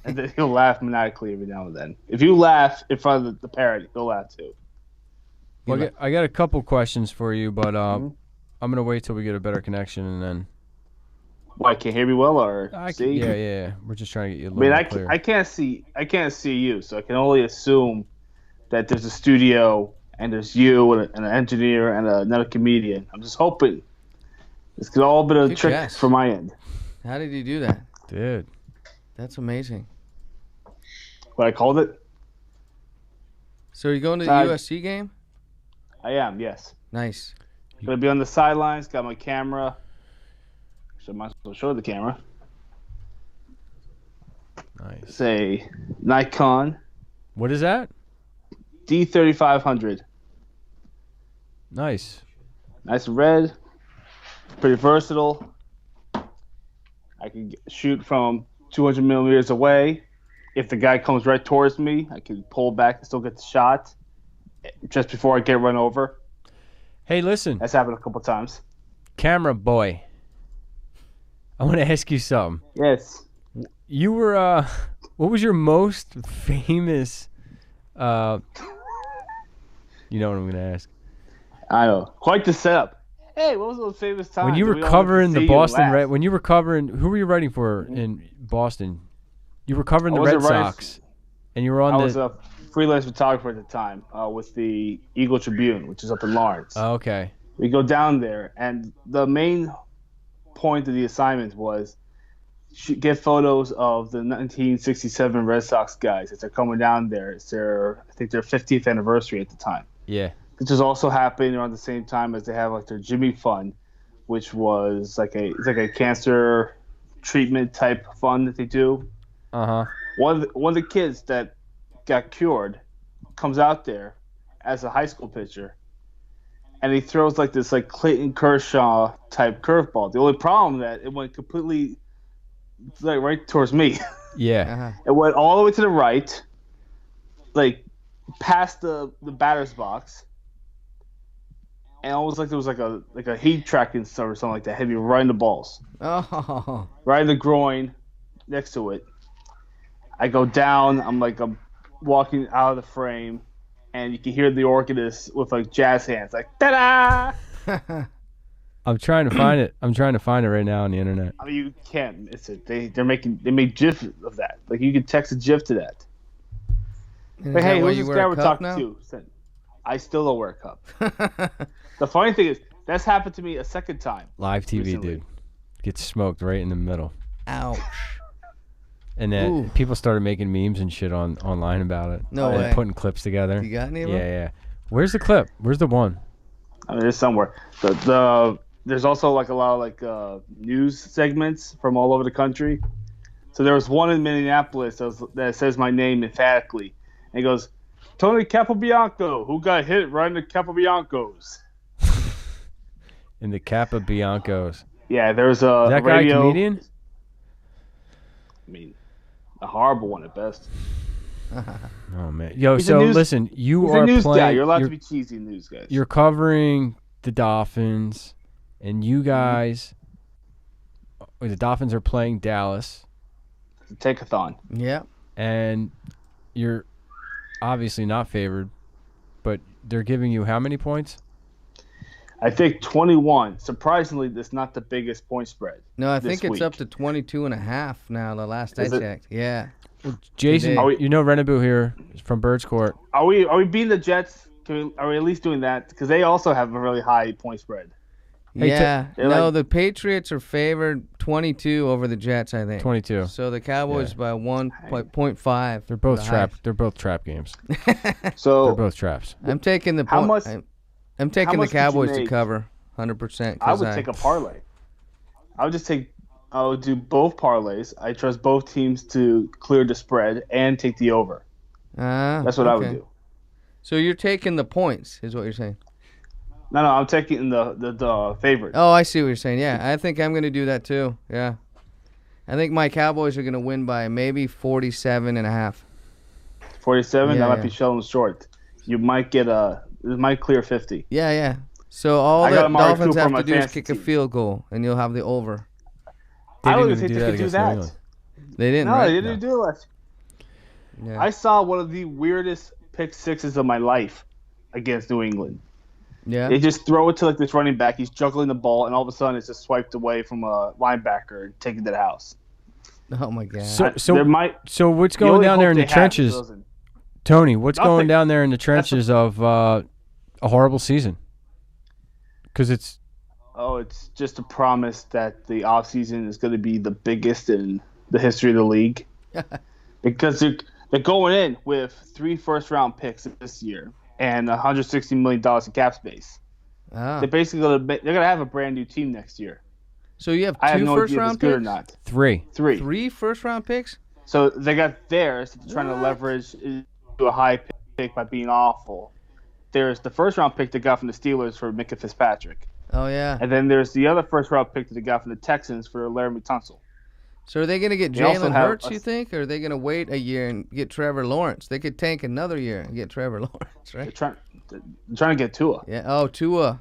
And then he'll laugh maniacally every now and then. If you laugh in front of the parrot, he'll laugh too. Well, I got a couple questions for you, but I'm gonna wait till we get a better connection and then. Why, can't hear me well or see? Yeah. We're just trying to get you a I little mean, more I clear. I can't see you, so I can only assume that there's a studio and there's you and an engineer and another comedian. I'm just hoping this could all been a Good trick guess. from my end. How did you do that? Dude. That's amazing. What I called it? So are you going to the USC game? I am, yes. Nice. Gonna be on the sidelines. Got my camera. So I might as well show the camera. Nice. It's a Nikon What is that? D3500. Nice. Nice and red. Pretty versatile. I can shoot from 200 millimeters away. If the guy comes right towards me, I can pull back and still get the shot just before I get run over. Hey, listen, That's happened a couple times. camera boy. I want to ask you something. Yes. You were, what was your most famous, you know what I'm going to ask. I know. Quite the setup. Hey, what was those famous times? When you were we all covering got to the see you Boston laugh? Red, when you were covering, who were you writing for in Boston? You were covering the I was Red a writer- Sox, and you were on I the. was a freelance photographer at the time with the Eagle Tribune, which is up in Lawrence. Oh, okay. We go down there, and the main point of the assignment was get photos of the 1967 Red Sox guys as they're coming down there. It's I think their 50th anniversary at the time. Yeah. Which is also happening around the same time as they have like their Jimmy Fund, which was it's like a cancer treatment type fund that they do. Uh huh. One of the kids that got cured comes out there as a high school pitcher, and he throws like this like Clayton Kershaw type curveball. The only problem that it went completely like right towards me. Yeah. Uh-huh. It went all the way to the right, like past the batter's box, and almost like there was like a heat tracking stuff or something like that. Hit me right in the balls, Oh. right in the groin, next to it. I go down. I'm walking out of the frame, and you can hear the organist with like jazz hands, like ta-da! I'm trying to find it. I'm trying to find it right now on the internet. I mean, you can't miss it. They make GIF of that. Like you can text a GIF to that. And But is hey, that why who's you this wear guy a we're cup talking now? to? Said, I still don't wear a cup. The funny thing is, that's happened to me a second time. Live TV, Recently. dude. Gets smoked right in the middle. Ouch. And then Ooh. people started making memes and shit online about it. No and way. Putting clips together. You got any of Yeah, them? yeah. Where's the clip? Where's the one? I mean, there's somewhere. There's also like a lot of news segments from all over the country. So there was one in Minneapolis that says my name emphatically, and it goes, Tony Capobianco, who got hit right in the Capobiancos. In the Capobiancos. Yeah, there's a Is that guy a radio. comedian? I mean, a horrible one at best. Oh man. Yo, He's a so news- listen, you He's are a news playing. guy. You're allowed to be cheesy news guys. You're covering the Dolphins, and you guys, the Dolphins are playing Dallas. the take-a-thon. Yeah. And you're obviously not favored, but they're giving you how many points? I think 21. Surprisingly, that's not the biggest point spread. No, I think it's week. up to 22.5 now, the last I checked. Yeah. Well, Jason, you know Rennebu here from Birds Court. Are we beating the Jets? Are we at least doing that? Because they also have a really high point spread. Yeah. No, the Patriots are favored 22 over the Jets, I think. 22. So the Cowboys by 1.5. They're both They're both trap games. So they're both traps. I'm taking the how much? I'm taking the Cowboys to cover 100%. I would take a parlay. I would do both parlays. I trust both teams to clear the spread and take the over. That's what I would do. So you're taking the points, is what you're saying? No, I'm taking the favorite. Oh, I see what you're saying. Yeah, I think I'm going to do that too. Yeah. I think my Cowboys are going to win by maybe 47.5. 47? That might be selling short. You might get it might clear 50. Yeah. So all the Dolphins have to do is kick a field goal, and you'll have the over. I don't even think they could do that. They didn't, No, right? they didn't do that. Yeah. I saw one of the weirdest pick sixes of my life against New England. Yeah. They just throw it to like this running back. He's juggling the ball, and all of a sudden it's just swiped away from a linebacker and taken to the house. Oh my God. So what's going down there in the trenches, Tony? What's going down there in the trenches of a horrible season? Because it's just a promise that the offseason is going to be the biggest in the history of the league. Because they're going in with 3 first-round picks this year and $160 million in cap space. They're basically they're gonna have a brand new team next year. So you have 2 I have no idea if first-round it's good picks? or not. 3. 3 first-round picks? So they got theirs. They're trying to leverage to a high pick by being awful. There's the first-round pick they got from the Steelers for Micah Fitzpatrick. Oh, yeah. And then there's the other first-round pick that they got from the Texans for Laramie Tunsil. So are they going to get Jalen Hurts, you think? Or are they going to wait a year and get Trevor Lawrence? They could tank another year and get Trevor Lawrence, right? They're trying to get Tua. Yeah. Oh, Tua.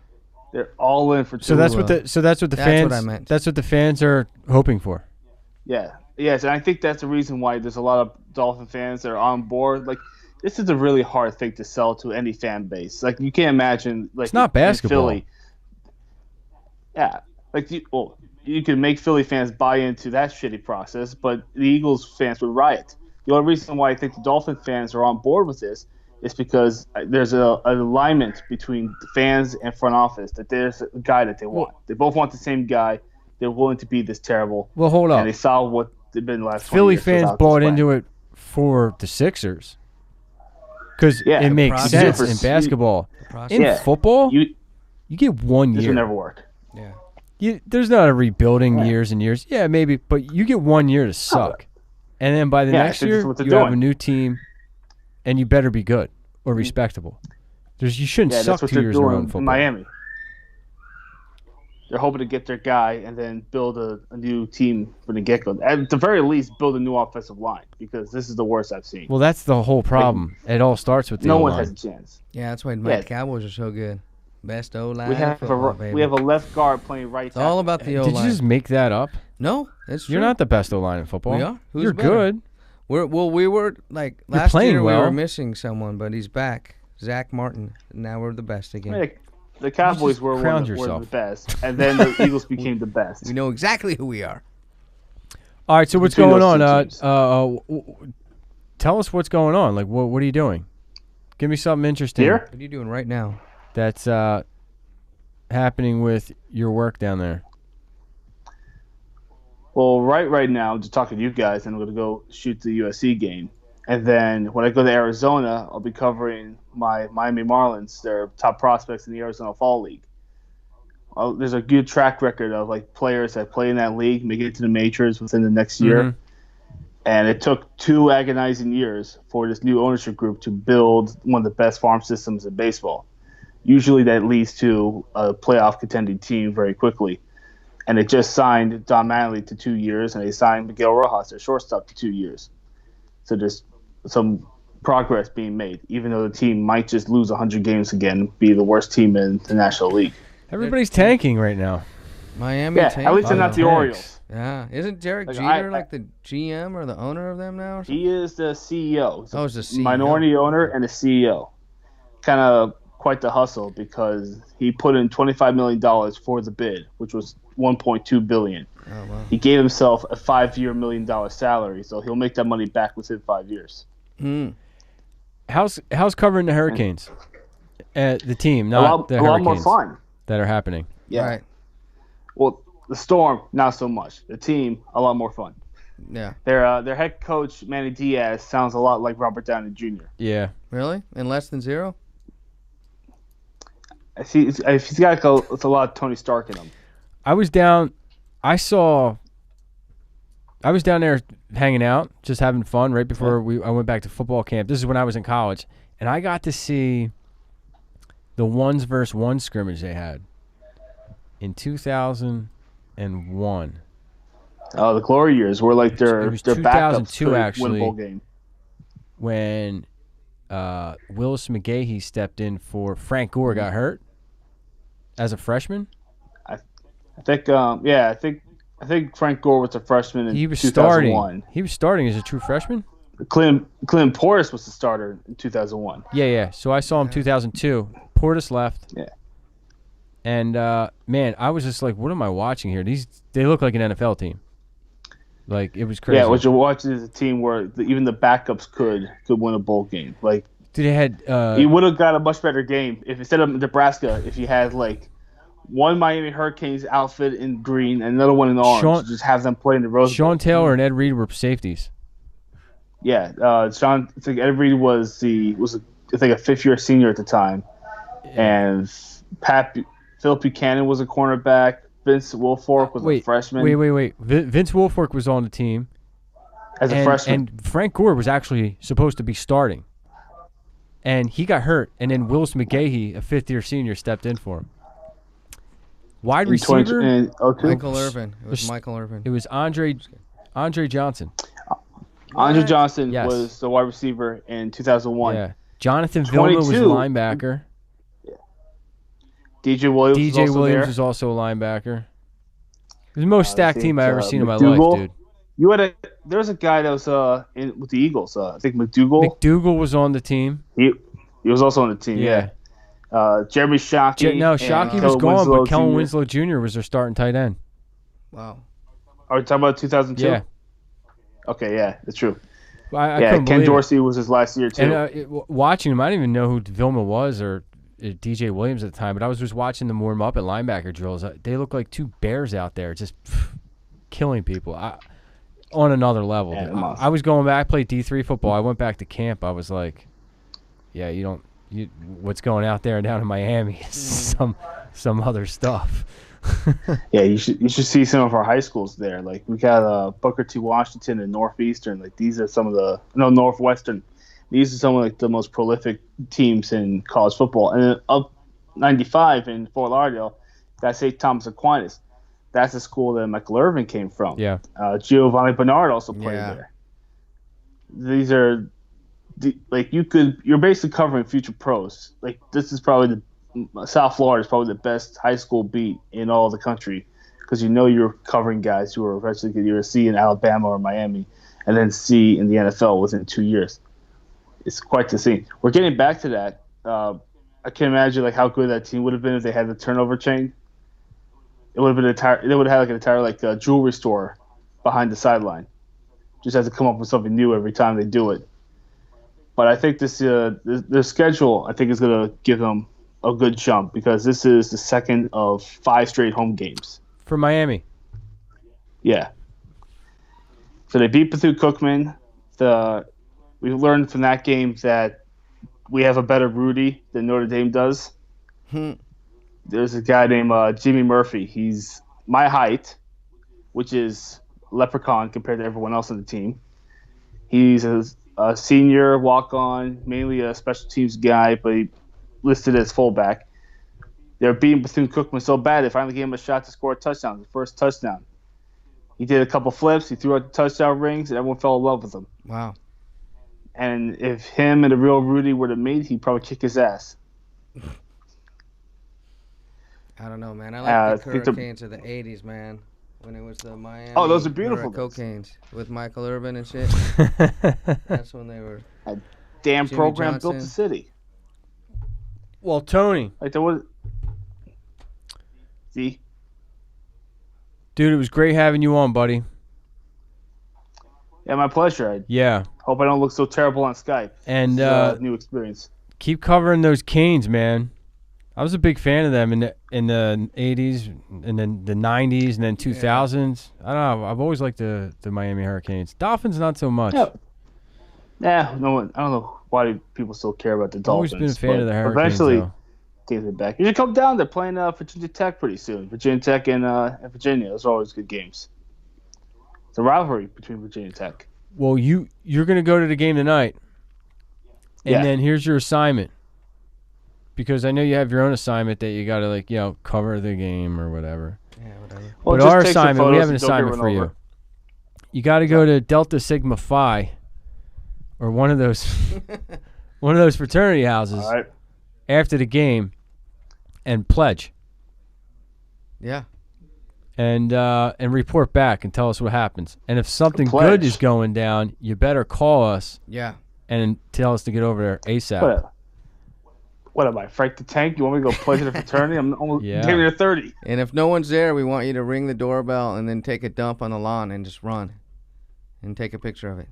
They're all in for Tua. So that's what the fans. What I meant. That's what the fans are hoping for. Yeah. Yes, and I think that's the reason why there's a lot of Dolphin fans that are on board. Like, this is a really hard thing to sell to any fan base. Like, you can't imagine. Like, it's not basketball. Philly. Yeah. Like, you can make Philly fans buy into that shitty process, but the Eagles fans would riot. The only reason why I think the Dolphin fans are on board with this is because there's an alignment between the fans and front office, that there's a guy that they want. They both want the same guy. They're willing to be this terrible. Well, hold up. And they saw what they've been the last 20 Philly years fans bought into it for the Sixers. Because it makes sense in basketball. In football, you get 1 year. This will never work. Yeah. There's not a rebuilding years and years. Yeah, maybe, but you get 1 year to suck. And then by the next year, you have a new team, and you better be good or respectable. You shouldn't suck 2 years in a row in football. In Miami. They're hoping to get their guy and then build a new team from the get-go. At the very least, build a new offensive line, because this is the worst I've seen. Well, that's the whole problem. It all starts with the no O-line. one has a chance. Yeah, that's why my Cowboys are so good. Best O-line. We have a left guard playing right. It's all about the O-line. Did you just make that up? No, it's true. You're not the best O-line in football. We are. You're good. We were like last year. well. We were missing someone, but he's back. Zach Martin. Now we're the best again. The Cowboys were the best, and then the Eagles became the best. We know exactly who we are. All right, so what's going on? Tell us what's going on. Like, what are you doing? Give me something interesting. Here? What are you doing right now? That's happening with your work down there. Well, right now, I'm just talking to you guys, and I'm going to go shoot the USC game. And then when I go to Arizona, I'll be covering my Miami Marlins, their top prospects in the Arizona Fall League. There's a good track record of like players that play in that league make it to the majors within the next year. And it took 2 agonizing years for this new ownership group to build one of the best farm systems in baseball. Usually that leads to a playoff contending team very quickly. And it just signed Don Mattingly to 2 years, and they signed Miguel Rojas, their shortstop, to 2 years. So there's some progress being made, even though the team might just lose 100 games again, be the worst team in the National League. Everybody's tanking right now. Miami. Yeah, Tank? at least they're not the Tanks. Orioles. Yeah. Isn't Derek Like, Jeter like the GM or the owner of them now? Or something? He is the CEO. He's Oh, he's the CEO. minority owner and the CEO. Kind of quite the hustle because he put in $25 million for the bid, which was $1.2 billion. Oh, wow. He gave himself a 5-year $1 million salary, so he'll make that money back within 5 years. How's covering the Hurricanes? The team, A not the lot more Hurricanes fun. that are happening. Yeah. Right. Well, the Storm, not so much. The team, a lot more fun. Yeah. Their head coach, Manny Diaz, sounds a lot like Robert Downey Jr. Yeah. Really? In less than 0? He's got a lot of Tony Stark in him. I was down there hanging out, just having fun right before I went back to football camp. This is when I was in college, and I got to see the 1s versus 1 scrimmage they had in 2001. Oh, the glory years were like their backups 2002 could actually, win a bowl game. When Willis McGahee stepped in for Frank Gore got hurt as a freshman. I think Frank Gore was a freshman in 2001. Starting. He was starting as a true freshman. Clem Portis was the starter in 2001. Yeah. So I saw him 2002. Portis left. Yeah. And man, I was just like, what am I watching here? They look like an NFL team. Like, it was crazy. Yeah, what you're watching is a team where even the backups could win a bowl game. Like, they had he would have got a much better game if instead of Nebraska, if you had like one Miami Hurricanes outfit in green and another one in orange. Just have them play in the Rose Bowl. Sean Taylor and Ed Reed were safeties. Yeah, I think Ed Reed was a 5th-year senior at the time, and Phil Buchanan was a cornerback. Vince Wilfork was a freshman. Wait. Vince Wilfork was on the team as a freshman, and Frank Gore was actually supposed to be starting, and he got hurt. And then Willis McGahee, a 5th-year senior, stepped in for him. Wide receiver, Michael Irvin. It was Michael Irvin. It was Andre Johnson. Andre Johnson Yes. was the wide receiver in 2001. Yeah, Jonathan Vilma was linebacker. DJ Williams was also a linebacker. It was the most stacked team I ever seen in my life, dude. There was a guy that was with the Eagles. I think McDougal. McDougal was on the team. He was also on the team. Yeah. Jeremy Shockey. Shockey was gone, but Kellen Winslow Jr. was their starting tight end. Wow. Are we talking about 2002? Yeah. Okay, yeah, that's true. Ken Dorsey was his last year, too. And watching him, I didn't even know who Vilma was or DJ Williams at the time, but I was just watching them warm up at linebacker drills. They look like two bears out there just killing people on another level. Yeah, I was going back, played D3 football. I went back to camp. I was like, yeah, what's going out there down in Miami is some other stuff. Yeah, you should see some of our high schools there. Like, we got Booker T. Washington and Northeastern. Like, these are some of Northwestern. These are some of like the most prolific teams in college football. And then up 95 in Fort Lauderdale, that's St. Thomas Aquinas. That's the school that Michael Irvin came from. Yeah. Giovanni Bernard also played there. These are you're basically covering future pros. Like, this is probably South Florida is probably the best high school beat in all the country, because you're covering guys who are eventually going to either see in Alabama or Miami and then see in the NFL within 2 years. It's quite the scene. We're getting back to that. I can't imagine how good that team would have been if they had the turnover chain. It would have been they would have had an entire jewelry store behind the sideline. Just have to come up with something new every time they do it. But I think their schedule, I think, is going to give them a good jump, because this is the second of 5 straight home games for Miami. Yeah. So they beat Bethune-Cookman. We learned from that game that we have a better Rudy than Notre Dame does. There's a guy named Jimmy Murphy. He's my height, which is leprechaun compared to everyone else on the team. He's a senior walk-on, mainly a special teams guy, but he listed as fullback. They're beating Bethune-Cookman so bad they finally gave him a shot to score a touchdown, the first touchdown. He did a couple flips, he threw out the touchdown rings, and everyone fell in love with him. Wow. And if him and the real Rudy were to meet, he'd probably kick his ass. I don't know, man. I like the I think Hurricanes of the 80s, man. When it was the Miami. Oh, those are beautiful days. Hurricanes with Michael Irvin and shit. That's when they were. A damn Jimmy program Johnson. built the city. Well, Tony, Like there was. See, dude, it was great having you on, buddy. yeah, my pleasure. I Yeah, hope I don't look so terrible on Skype. and This is a new experience. keep covering those Canes, man. I was a big fan of them in the 80s and then the 90s and then 2000s. I don't know. I've always liked the Miami Hurricanes. Dolphins, not so much. Yeah, no one. I don't know why people still care about the I've always Dolphins. been a fan of the Hurricanes. Eventually, Though. take it back. You should come down. They're playing Virginia Tech pretty soon. Virginia Tech and Virginia. Those are always good games. It's a rivalry between Virginia Tech. Well, you're going to go to the game tonight, and then here's your assignment. Because I know you have your own assignment that you got to cover the game or whatever. Yeah, whatever. Well, But just our take some assignment, we photos have an and don't get assignment run for you. over. You got to go to Delta Sigma Phi, or one of those fraternity houses All right. after the game, and pledge Yeah. and report back and tell us what happens. And if something Pledge. good is going down, you better call us Yeah. and tell us to get over there ASAP. What am I, Frank the Tank? You want me to go pledge in a fraternity? I'm almost Yeah. damn near 30. And if no one's there, we want you to ring the doorbell and then take a dump on the lawn and just run and take a picture of it.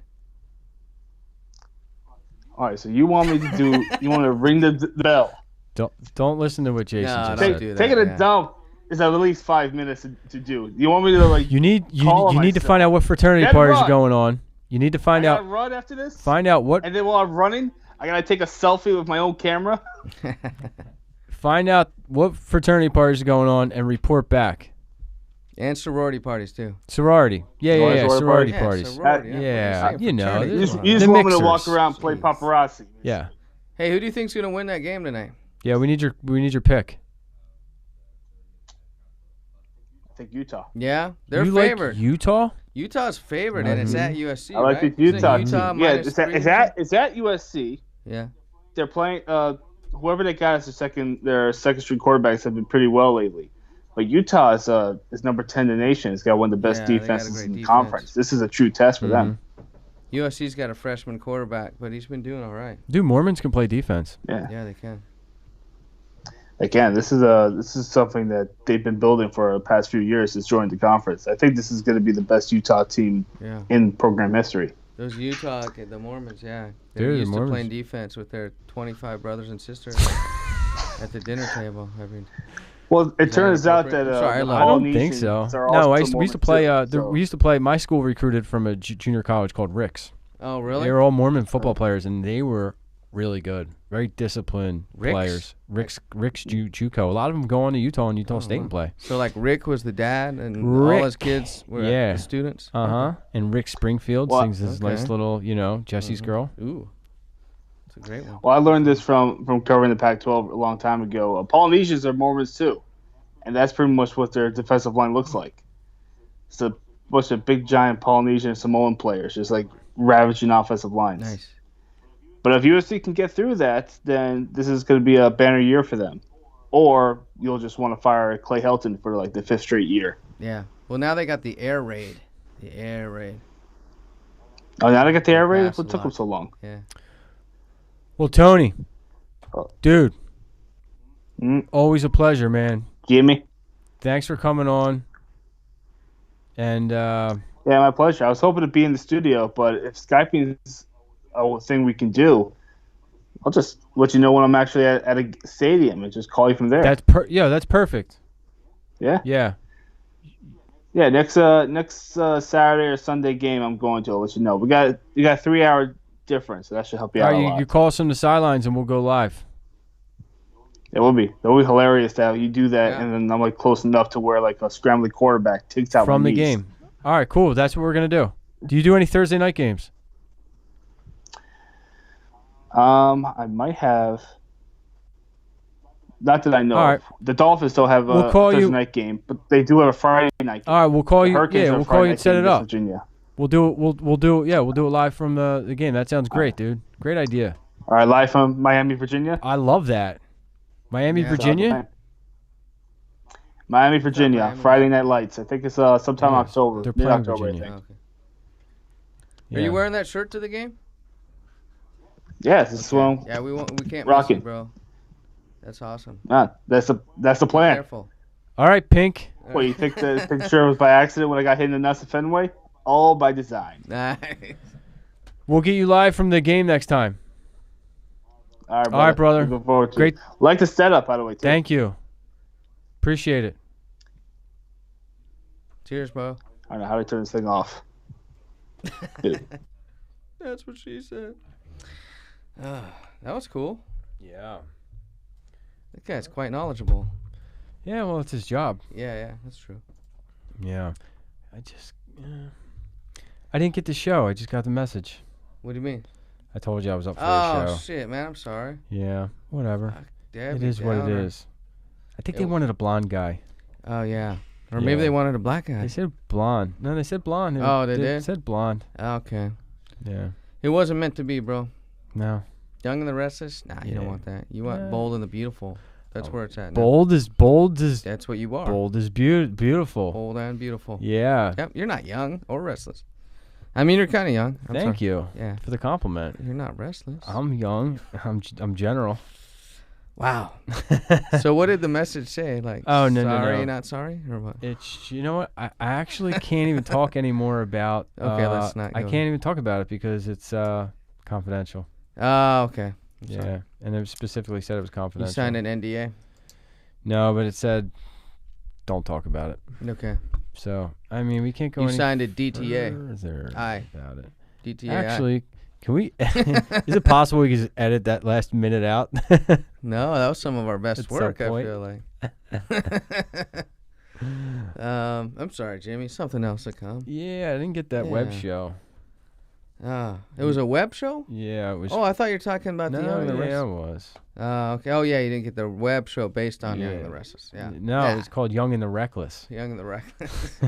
All right, so you want me to do? You want to ring the bell? Don't listen to what Jason No, just don't said. do that. Taking a yeah. dump is at least 5 minutes to do. You want me to You need call you need to myself. find out what fraternity Then parties run. are going on. You need to I find gotta out run after this? what And then while I'm running, I gotta take a selfie with my own camera. find out what fraternity parties are going on and report back. And sorority parties, too. Sorority. Yeah, sorority Yeah, parties. sorority, Yeah, I'm saying you know, fraternity. You just, Come you on. just The want me to mixers. walk around and play Jeez. paparazzi. Yeah. Hey, who do you think's going to win that game tonight? Yeah, we need your pick. I think Utah. Yeah? They're you favored. like Utah? Utah's favored, and it's at USC, I like right? the Utah Isn't it Utah team. Yeah, minus it's 3 at USC. Yeah. They're playing. Whoever they got as their second string quarterbacks have been pretty well lately. But Utah is number 10 in the nation. It's got one of the best Yeah, they got a defenses great in the defense. conference. This is a true test for them. USC's got a freshman quarterback, but he's been doing all right. Dude, Mormons can play defense. Yeah. Yeah, they can. Again, this is something that they've been building for the past few years since joining the conference. I think this is going to be the best Utah team Yeah. in program history. Those Utah, the Mormons, yeah. Dude, They're the used to Mormons. playing defense with their 25 brothers and sisters at the dinner table. I mean, Well, it that turns out that inappropriate? Sorry, I the love I don't Polynesians think so. are No, also we used to Mormon play. too, so- We used to play. My school recruited from a junior college called Rick's. oh, really? They were all Mormon football players, and they were really good, very disciplined Rick's? players. Rick's JUCO. A lot of them go on to Utah and Utah State and play. So, like, Rick was the dad, and Rick. all his kids were Yeah. the students? And Rick Springfield Well, sings his nice okay. little, Jesse's Girl. Ooh. It's a great one. Well, I learned this from covering the Pac-12 a long time ago. Polynesians are Mormons too, and that's pretty much what their defensive line looks like. It's a bunch of big, giant Polynesian Samoan players, just like ravaging offensive lines. Nice. But if USC can get through that, then this is going to be a banner year for them. Or you'll just want to fire Clay Helton for like the 5th straight year. Yeah. Well, now they got the air raid. The air raid. Oh, now they got the air raid? pass What a took them lot. so long? Yeah. Well, Tony, dude, Mm, always a pleasure, man. Jimmy? Thanks for coming on. And Yeah, my pleasure. I was hoping to be in the studio, but if Skyping is a thing we can do, I'll just let you know when I'm actually at a stadium and just call you from there. that's perfect. Yeah? Yeah. Yeah, next Saturday or Sunday game I'm going to. I'll let you know. We got a 3-hour difference, so that should help you All out right, a lot. you call us from the sidelines and we'll go live. It will be. It'll be hilarious that you do that, Yeah. and then I'm like close enough to where like a scrambling quarterback takes out From my the knees. game. All right, cool. That's what we're going to do. Do you do any Thursday night games? I might have. Not that I know All right. of. The Dolphins don't have We'll a call Thursday you- night game, but they do have a Friday night game. All right, we'll call The you. Hurricanes Yeah, have a we'll Friday call you night and set game it against up. Virginia. We'll do it. We'll do it. Yeah, we'll do it live from the game. That sounds great, dude. Great idea. All right, live from Miami, Virginia. I love that. Miami, Yeah. Virginia. Miami, Virginia, Miami? Friday Night Lights. I think it's sometime Yeah, October, they're playing mid-October, I Virginia. think. Okay. Yeah. Are you wearing that shirt to the game? Yeah, this is one. Yeah, we can't miss you, Rocking. bro. That's awesome. That's the Be plan. careful. All right, Pink. What, you think the picture was by accident when I got hit in the nuts at Fenway? All by design. Nice. We'll get you live from the game next time. All right, All right, brother. Looking forward to Great. it. Like the setup, by the way, too. Thank you. Appreciate it. Cheers, bro. I don't know how to turn this thing off. That's what she said. That was cool. Yeah. That guy's quite knowledgeable. Yeah, well, it's his job. Yeah, that's true. Yeah. I didn't get the show. I just got the message. What do you mean? I told you I was up for Oh, the show. shit, man. I'm sorry. Yeah, whatever. Debbie It is what it Downer. is. I think they wanted a blonde guy. Oh, yeah. Or maybe Yeah. they wanted a black guy. They said blonde. No, they said blonde. Oh, they did? They said blonde. Okay. Yeah. It wasn't meant to be, bro. No. Young and the Restless? Nah, you don't Yeah. want that. You want Nah. Bold and the Beautiful. That's where it's at now. Bold is That's what you are. beautiful. Bold and beautiful. Yeah. Yep, you're not young or restless. I mean, you're kind of young. Thank you Yeah. for the compliment. You're not restless. I'm young. I'm general. Wow. So what did the message say? Like, Oh, no, sorry, no. not sorry? Or what? It's, you know what? I actually can't even talk anymore about. Okay, let's not I go. can't even talk about it because it's confidential. Oh, okay. I'm Yeah, sorry. and it specifically said it was You confidential. signed an NDA? No, but it said don't talk about it. Okay. So I mean, we can't go You any signed a DTA. further Aye. about it. DTA. Actually, can we? Is it possible we can just edit that last minute out? No, that was some of our best At some work, I point. feel like. I'm sorry, Jimmy. Something else to come. Yeah, I didn't get that web Yeah. show. It was a web show? Yeah, it was. Oh, I thought you were talking about no, the Young and the yeah, it Restless. was. Okay. Oh, yeah, you didn't get the web show based on Young and Yeah. the Restless. Yeah. No, Yeah. it was called Young and the Reckless. Young and the Reckless.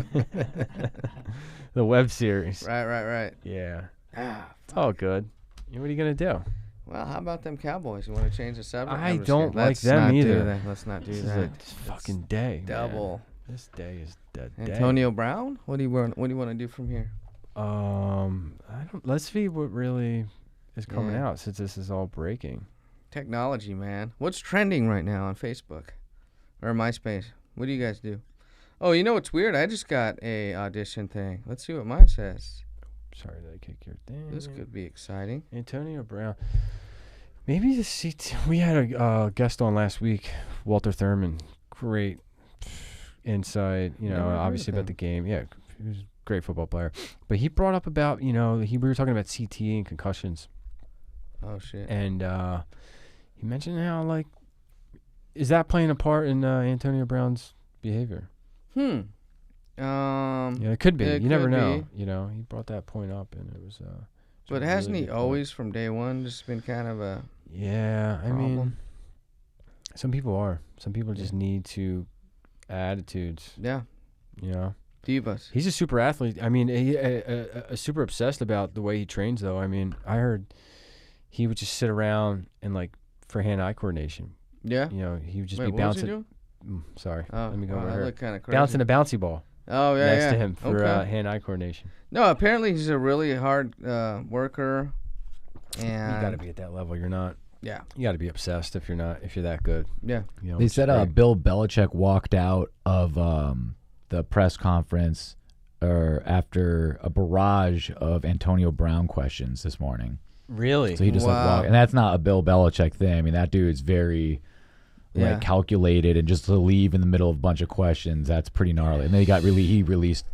The web series. Right. Yeah, Ah, it's all good. What are you gonna do? well, how about them Cowboys? You want to change the subject? I I'm just don't kidding. like Let's them not do either. that. Let's not do This is that. a fucking day. man. Double. This day is the day. Antonio Brown? What do you want to do from here? I don't. Let's see what really is coming Yeah. out since this is all breaking. Technology, man. What's trending right now on Facebook or MySpace? What do you guys do? Oh, you know what's weird? I just got a audition thing. Let's see what mine says. Sorry that I kicked your thing. This could be exciting. Antonio Brown. Maybe the CT. We had a guest on last week, Walter Thurman. Great insight. You know, Never heard obviously of about him. the game. Yeah, he was a great football player. But he brought up about we were talking about CTE and concussions, Oh shit. and he mentioned how is that playing a part in Antonio Brown's behavior? Yeah, it could be. It You never could know. You know, he brought that point up, and it was. But a hasn't really he good point. always from day one just been kind of a Yeah, I mean, problem? some people are. Some people just need to attitudes. Yeah, You know, divas? he's a super athlete. I mean, he super obsessed about the way he trains. Though, I mean, I heard he would just sit around and for hand-eye coordination. Yeah. You know, he would just Wait, be what was he bouncing. doing? Sorry, Oh, let me go wow, over that here. looked kind of crazy. Bouncing a bouncy ball Oh yeah, next yeah. to him for Okay. hand-eye coordination. No, apparently he's a really hard worker. You And got to be at that level. You're not. yeah, You got to be obsessed if you're not. If you're that good. yeah. You know, They which is said great. Bill Belichick walked out of the press conference after a barrage of Antonio Brown questions this morning. Really. So he just Wow. walked, and that's not a Bill Belichick thing. I mean, that dude's very Yeah. calculated, and just to leave in the middle of a bunch of questions, that's pretty gnarly. And then they got released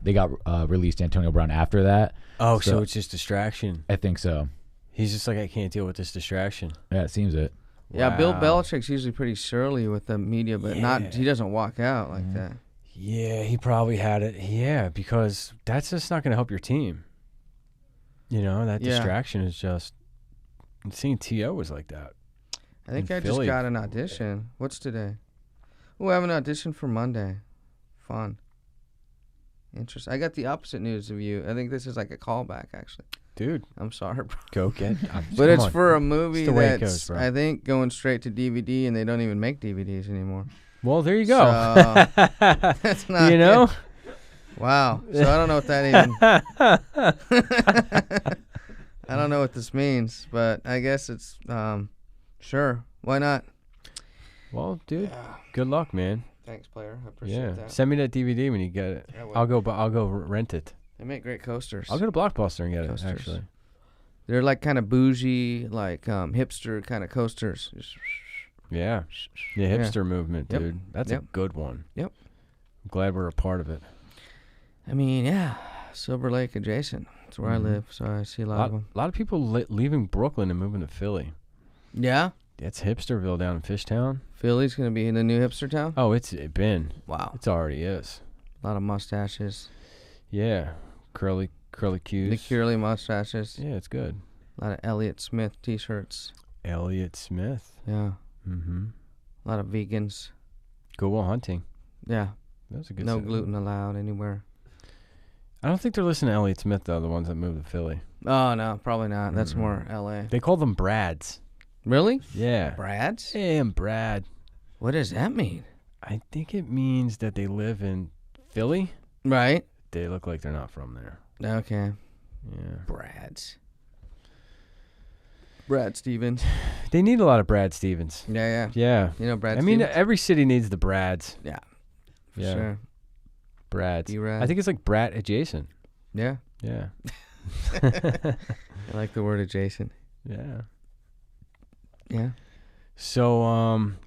Antonio Brown after that. Oh, so it's just distraction. I think so. He's just like, I can't deal with this distraction. Yeah, it seems it. Yeah, Bill Wow. Belichick's usually pretty surly with the media, but not. He doesn't walk out like that. Yeah, he probably had it. Yeah, because that's just not going to help your team. You know, that Yeah. distraction is just. And seeing T.O. was like that. I think In I just Philly. got an audition. What's today? Oh, I have an audition for Monday. Fun. Interesting. I got the opposite news of you. I think this is like a callback, actually. Dude, I'm sorry, bro. go get. But it's for a movie the way it that's, goes, bro. I think, going straight to DVD, and they don't even make DVDs anymore. Well, there you go. So, that's not you know? it. Wow. So I don't know what that even... I don't know what this means, but I guess it's... sure. Why not? Well, dude, good luck, man. Thanks, player. I appreciate that. Send me that DVD when you get it. I will. I'll go rent it. They make great coasters. I'll go to Blockbuster and get Coasters. it, actually. They're like kind of bougie, like hipster kind of coasters. Just Yeah. The hipster movement, Yep. dude. That's a Yep. good one. Yep. I'm glad we're a part of it. I mean, yeah, Silver Lake adjacent. That's where I live, so I see a lot of them. A lot of people leaving Brooklyn and moving to Philly. Yeah? It's Hipsterville down in Fishtown. Philly's going to be in the new hipster town? Oh, it's been. Wow. It already is. A lot of mustaches. Yeah. Curly cues. The curly mustaches. Yeah, it's good. A lot of Elliott Smith t-shirts. Elliott Smith. Yeah. Mm-hmm. A lot of vegans. Good Will Hunting. Yeah. That was a good No set. gluten allowed anywhere. I don't think they're listening to Elliott Smith, though, the ones that moved to Philly. Oh, no, probably not. That's more L.A. They call them Brads. Really? Yeah. Brads? Hey, I'm Brad. What does that mean? I think it means that they live in Philly. Right. They look like they're not from there. Okay. Yeah. Brads. Brad Stevens. They need a lot of Brad Stevens. Yeah. Yeah. You know Brad I mean, Stevens? every city needs the Brads. Yeah. For Yeah. sure. Brads. B-Rad. I think it's like Brat adjacent. Yeah. Yeah. I like the word adjacent. Yeah. Yeah. So,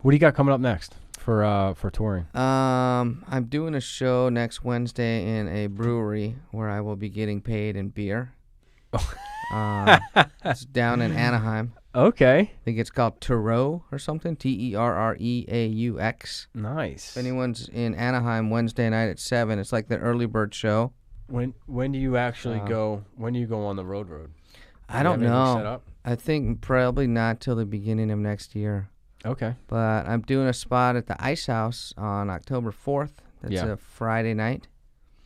what do you got coming up next for touring? I'm doing a show next Wednesday in a brewery where I will be getting paid in beer. It's down in Anaheim. Okay. I think it's called Terreaux or something. Terreaux. Nice. If anyone's in Anaheim Wednesday night at 7, it's like the early bird show. When do you actually go? When do you go on the road? I don't Set know. up? I think probably not till the beginning of next year. Okay. But I'm doing a spot at the Ice House on October 4th. That's Yeah. a Friday night.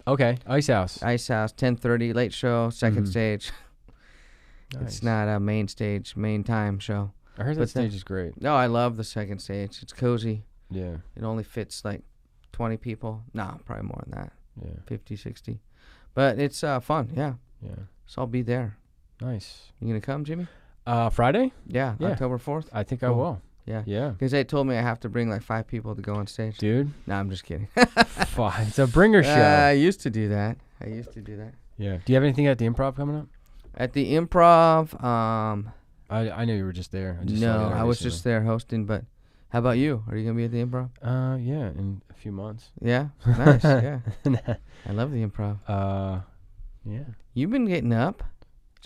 Okay. Ice House. Ice House, 10:30, late show, second stage. Nice. It's not a main stage, main time show. I heard that but stage is great. No, I love the second stage. It's cozy. Yeah. It only fits like 20 people. No, probably more than that. Yeah. 50, 60. But it's fun, yeah. Yeah. So I'll be there. Nice. You gonna come, Jimmy? Friday? Yeah, Yeah. October 4th. I think I Cool. will. Yeah. Yeah. Because they told me I have to bring like 5 people to go on stage. Dude. No, I'm just kidding. Fine. It's a bringer show. I used to do that. Yeah. Do you have anything at the Improv coming up? At the Improv, I know you were just there. I just saw you no, there I was recently. just there hosting. But how about you? Are you gonna be at the Improv? Yeah, in a few months. Yeah, nice. Yeah, I love the Improv. Yeah. You've been getting up.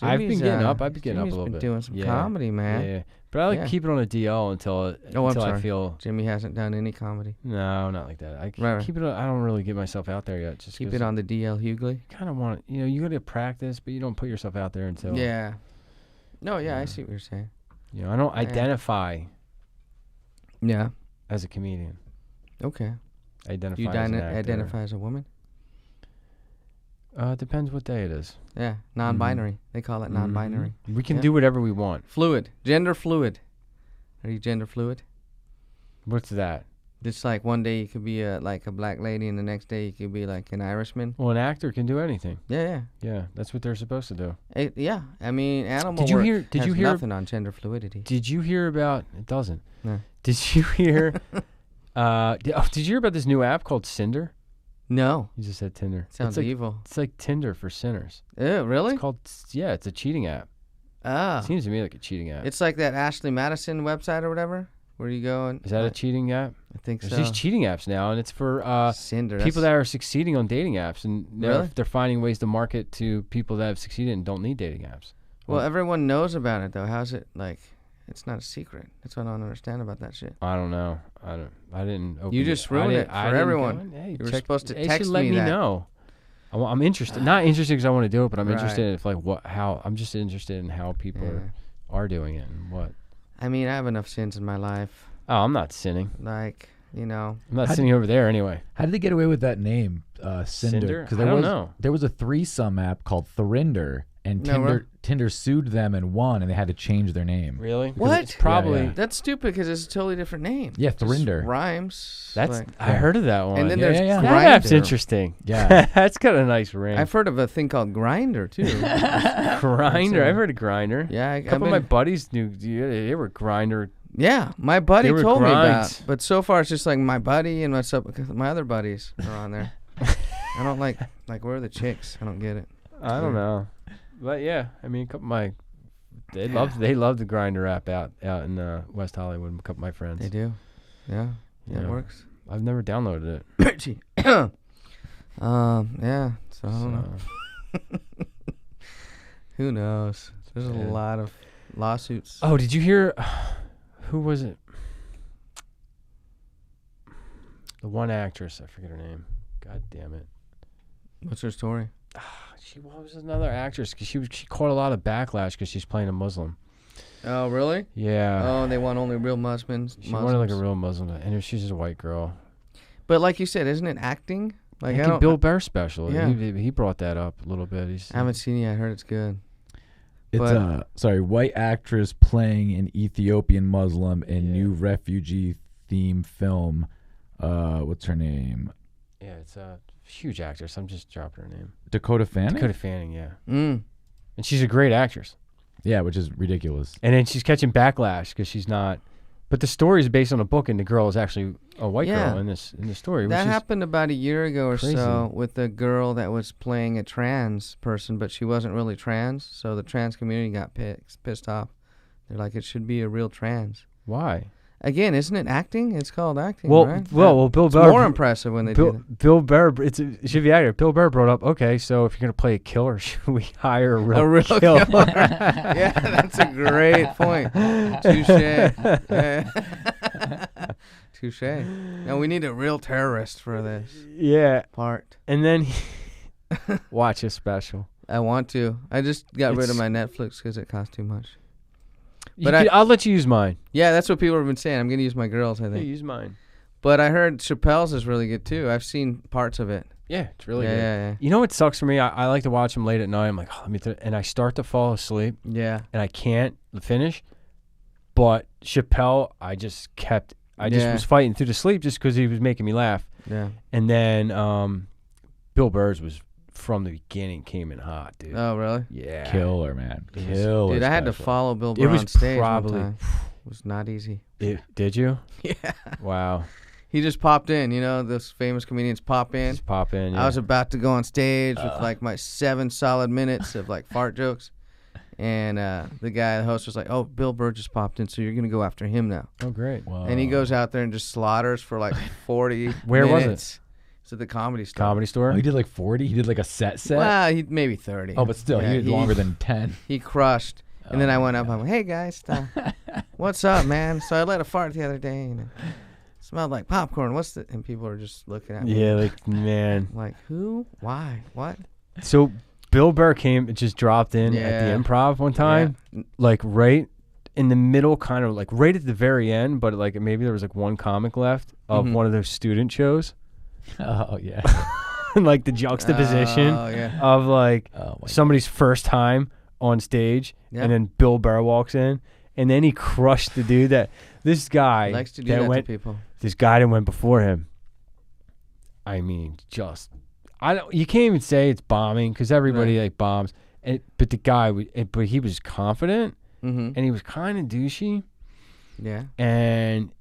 I've been Jimmy's, getting up. I've been getting up a Jimmy's little been bit. doing some Yeah. comedy, man. Yeah. But I like Yeah. keep it on a DL until I'm until I sorry. feel. Jimmy hasn't done any comedy. No, not like that. I Right. keep it. I don't really get myself out there yet. Just Keep it on the DL Hughley. Kind of want. You got to practice, but you don't put yourself out there until. Yeah. No, yeah, I see what you're saying. I don't Yeah. identify Yeah. as a comedian. Okay. I identify Do you as an actor. identify as a woman? Depends what day it is. Yeah. Non-binary. They call it non-binary. We can Yeah. do whatever we want. Fluid. Gender fluid. Are you gender fluid? What's that? Just like one day you could be like a black lady, and the next day you could be like an Irishman. Well, an actor can do anything. Yeah, Yeah, that's what they're supposed to do. yeah. I mean, animal Did you work hear- did has you hear- nothing on gender fluidity. Did you hear about? It doesn't. No. Did you hear? Did you hear about this new app called Cinder? No, You just said Tinder. sounds it's like, evil. It's like Tinder for sinners. Ew, really? It's called. Yeah, it's a cheating app. Ah, Seems to me like a cheating app. it's like that Ashley Madison website or whatever, where you go and. Is that a cheating app? I think There's so. these cheating apps now, and it's for Cinder. people that's- that are succeeding on dating apps, and Really? they're finding ways to market to people that have succeeded and don't need dating apps. Well, everyone knows about it though. How's it like? It's not a secret. That's what I don't understand about that shit. I don't know. I didn't. Open You just I ruined didn't- it I for didn't everyone. go in. Hey, You were check- supposed to they text should let me me that. know. I'm interested. Not interested because I want to do it, but I'm Right. interested in how. I'm just interested in how people Yeah. are doing it and what. I mean, I have enough sins in my life. Oh, I'm not sinning. Like, you know. I'm not How sinning over there anyway. How did they get away with that name, Cinder? Cinder? Because I don't know. there was a threesome app called Thrinder, and No, right? Tinder sued them and won, and they had to change their name. Really? What? It's probably. Yeah. That's stupid because it's a totally different name. Yeah, Just Thrinder. rhymes. That's. like- I heard of that one. And then Yeah, there's yeah, yeah. that Grindr. app's interesting. Yeah. That's got a nice ring. I've heard of a thing called Grinder too. Grinder. I've heard of Grinder. Yeah, A couple of my buddies knew. They were Grinder. Yeah, my buddy They were told me grinds. about. But so far, it's just like my buddy and my other buddies are on there. I don't like where are the chicks? I don't get it. I don't know, but yeah, I mean, a couple of my they love the Grinder app out in West Hollywood. A couple of my friends. They do. Yeah, Yeah. it works. I've never downloaded it. Yeah. So I don't know. Who knows? There's a Yeah. lot of lawsuits. Oh, did you hear? Who was it? The one actress. I forget her name. God damn it. What's her story? She was another actress because she caught a lot of backlash because she's playing a Muslim. Oh, really? Yeah. Oh, they want only real Muslims. She wanted like a real Muslim, and she's just a white girl. But like you said, isn't it acting? Like I I think don't. Bill Burr special. Yeah. He brought that up a little bit. I haven't seen it. I heard it's good. It's But- white actress playing an Ethiopian Muslim in new refugee theme film. What's her name? Yeah, it's a huge actress. I'm just dropping her name. Dakota Fanning. Dakota Fanning, yeah. Mm. And she's a great actress. Yeah, which is ridiculous. And then she's catching backlash because she's not. But the story is based on a book, and the girl is actually a white Yeah. girl in the story. That which is happened about a year ago or crazy. so with a girl that was playing a trans person, but she wasn't really trans. So the trans community got pissed off. They're like, it should be a real trans. Why? Again, isn't it acting? It's called acting, Well, right? well, Bill It's Burr. more impressive when they do that. Bill Burr. It should be accurate. Bill Burr brought up. Okay, so if you're gonna play a killer, should we hire a real killer? Yeah, that's a great point. Touche. Touche. No, we need a real terrorist for this Yeah, part. and then watch a special. I want to. I just got rid It's- of my Netflix because it cost too much. But But I'll let you use mine. Yeah, that's what people have been saying. I'm going to use my girls, I Yeah, think. use mine. But I heard Chappelle's is really good, too. I've seen parts of it. Yeah, it's really Yeah, good. yeah, You know what sucks for me? I like to watch them late at night. I'm like, oh, and I start to fall asleep, yeah. and I can't finish. But Chappelle, I just Yeah. was fighting through the sleep just because he was making me laugh. Yeah. And then Bill Burr's was from the beginning came in hot, dude. Oh, really? Yeah, Killer, man. It was- Killer. Dude, I had to special. follow Bill It Burr was on stage probably- one time. It was not easy. Did you? Yeah. Wow. He just popped in. You know, those famous comedians pop in. Just pop in. I Yeah. was about to go on stage with like my 7 solid minutes of like fart jokes. And the host was like, oh, Bill Burr just popped in, so you're going to go after him now. Oh, great. Whoa. And he goes out there and just slaughters for like 40 Where was it? minutes. It's at the Comedy Store. Comedy Store. Oh, he did like 40. He did like a set. Well, maybe 30. Oh, but still, Yeah, he did longer than 10. He crushed. And then I went up. I'm like, hey, guys. What's up, man? So I let a fart the other day, and it smelled like popcorn. What's the... And people are just looking at me. Yeah, like man. Like, who? Why? What? So Bill Burr just dropped in at Yeah. the Improv one time, like right in the middle, kind of like right at the very end, but like maybe there was like one comic left of Mhm. one of those student shows, Oh, yeah. and like the juxtaposition Oh, yeah. of like Oh, my somebody's first time on stage, Yeah. and then Bill Burr walks in, and then he crushed the dude this guy He likes to do that went, to people. this guy that went before him. I mean, you can't even say it's bombing because everybody like bombs, but the guy, but he was confident Mm-hmm. and he was kind of douchey Yeah. and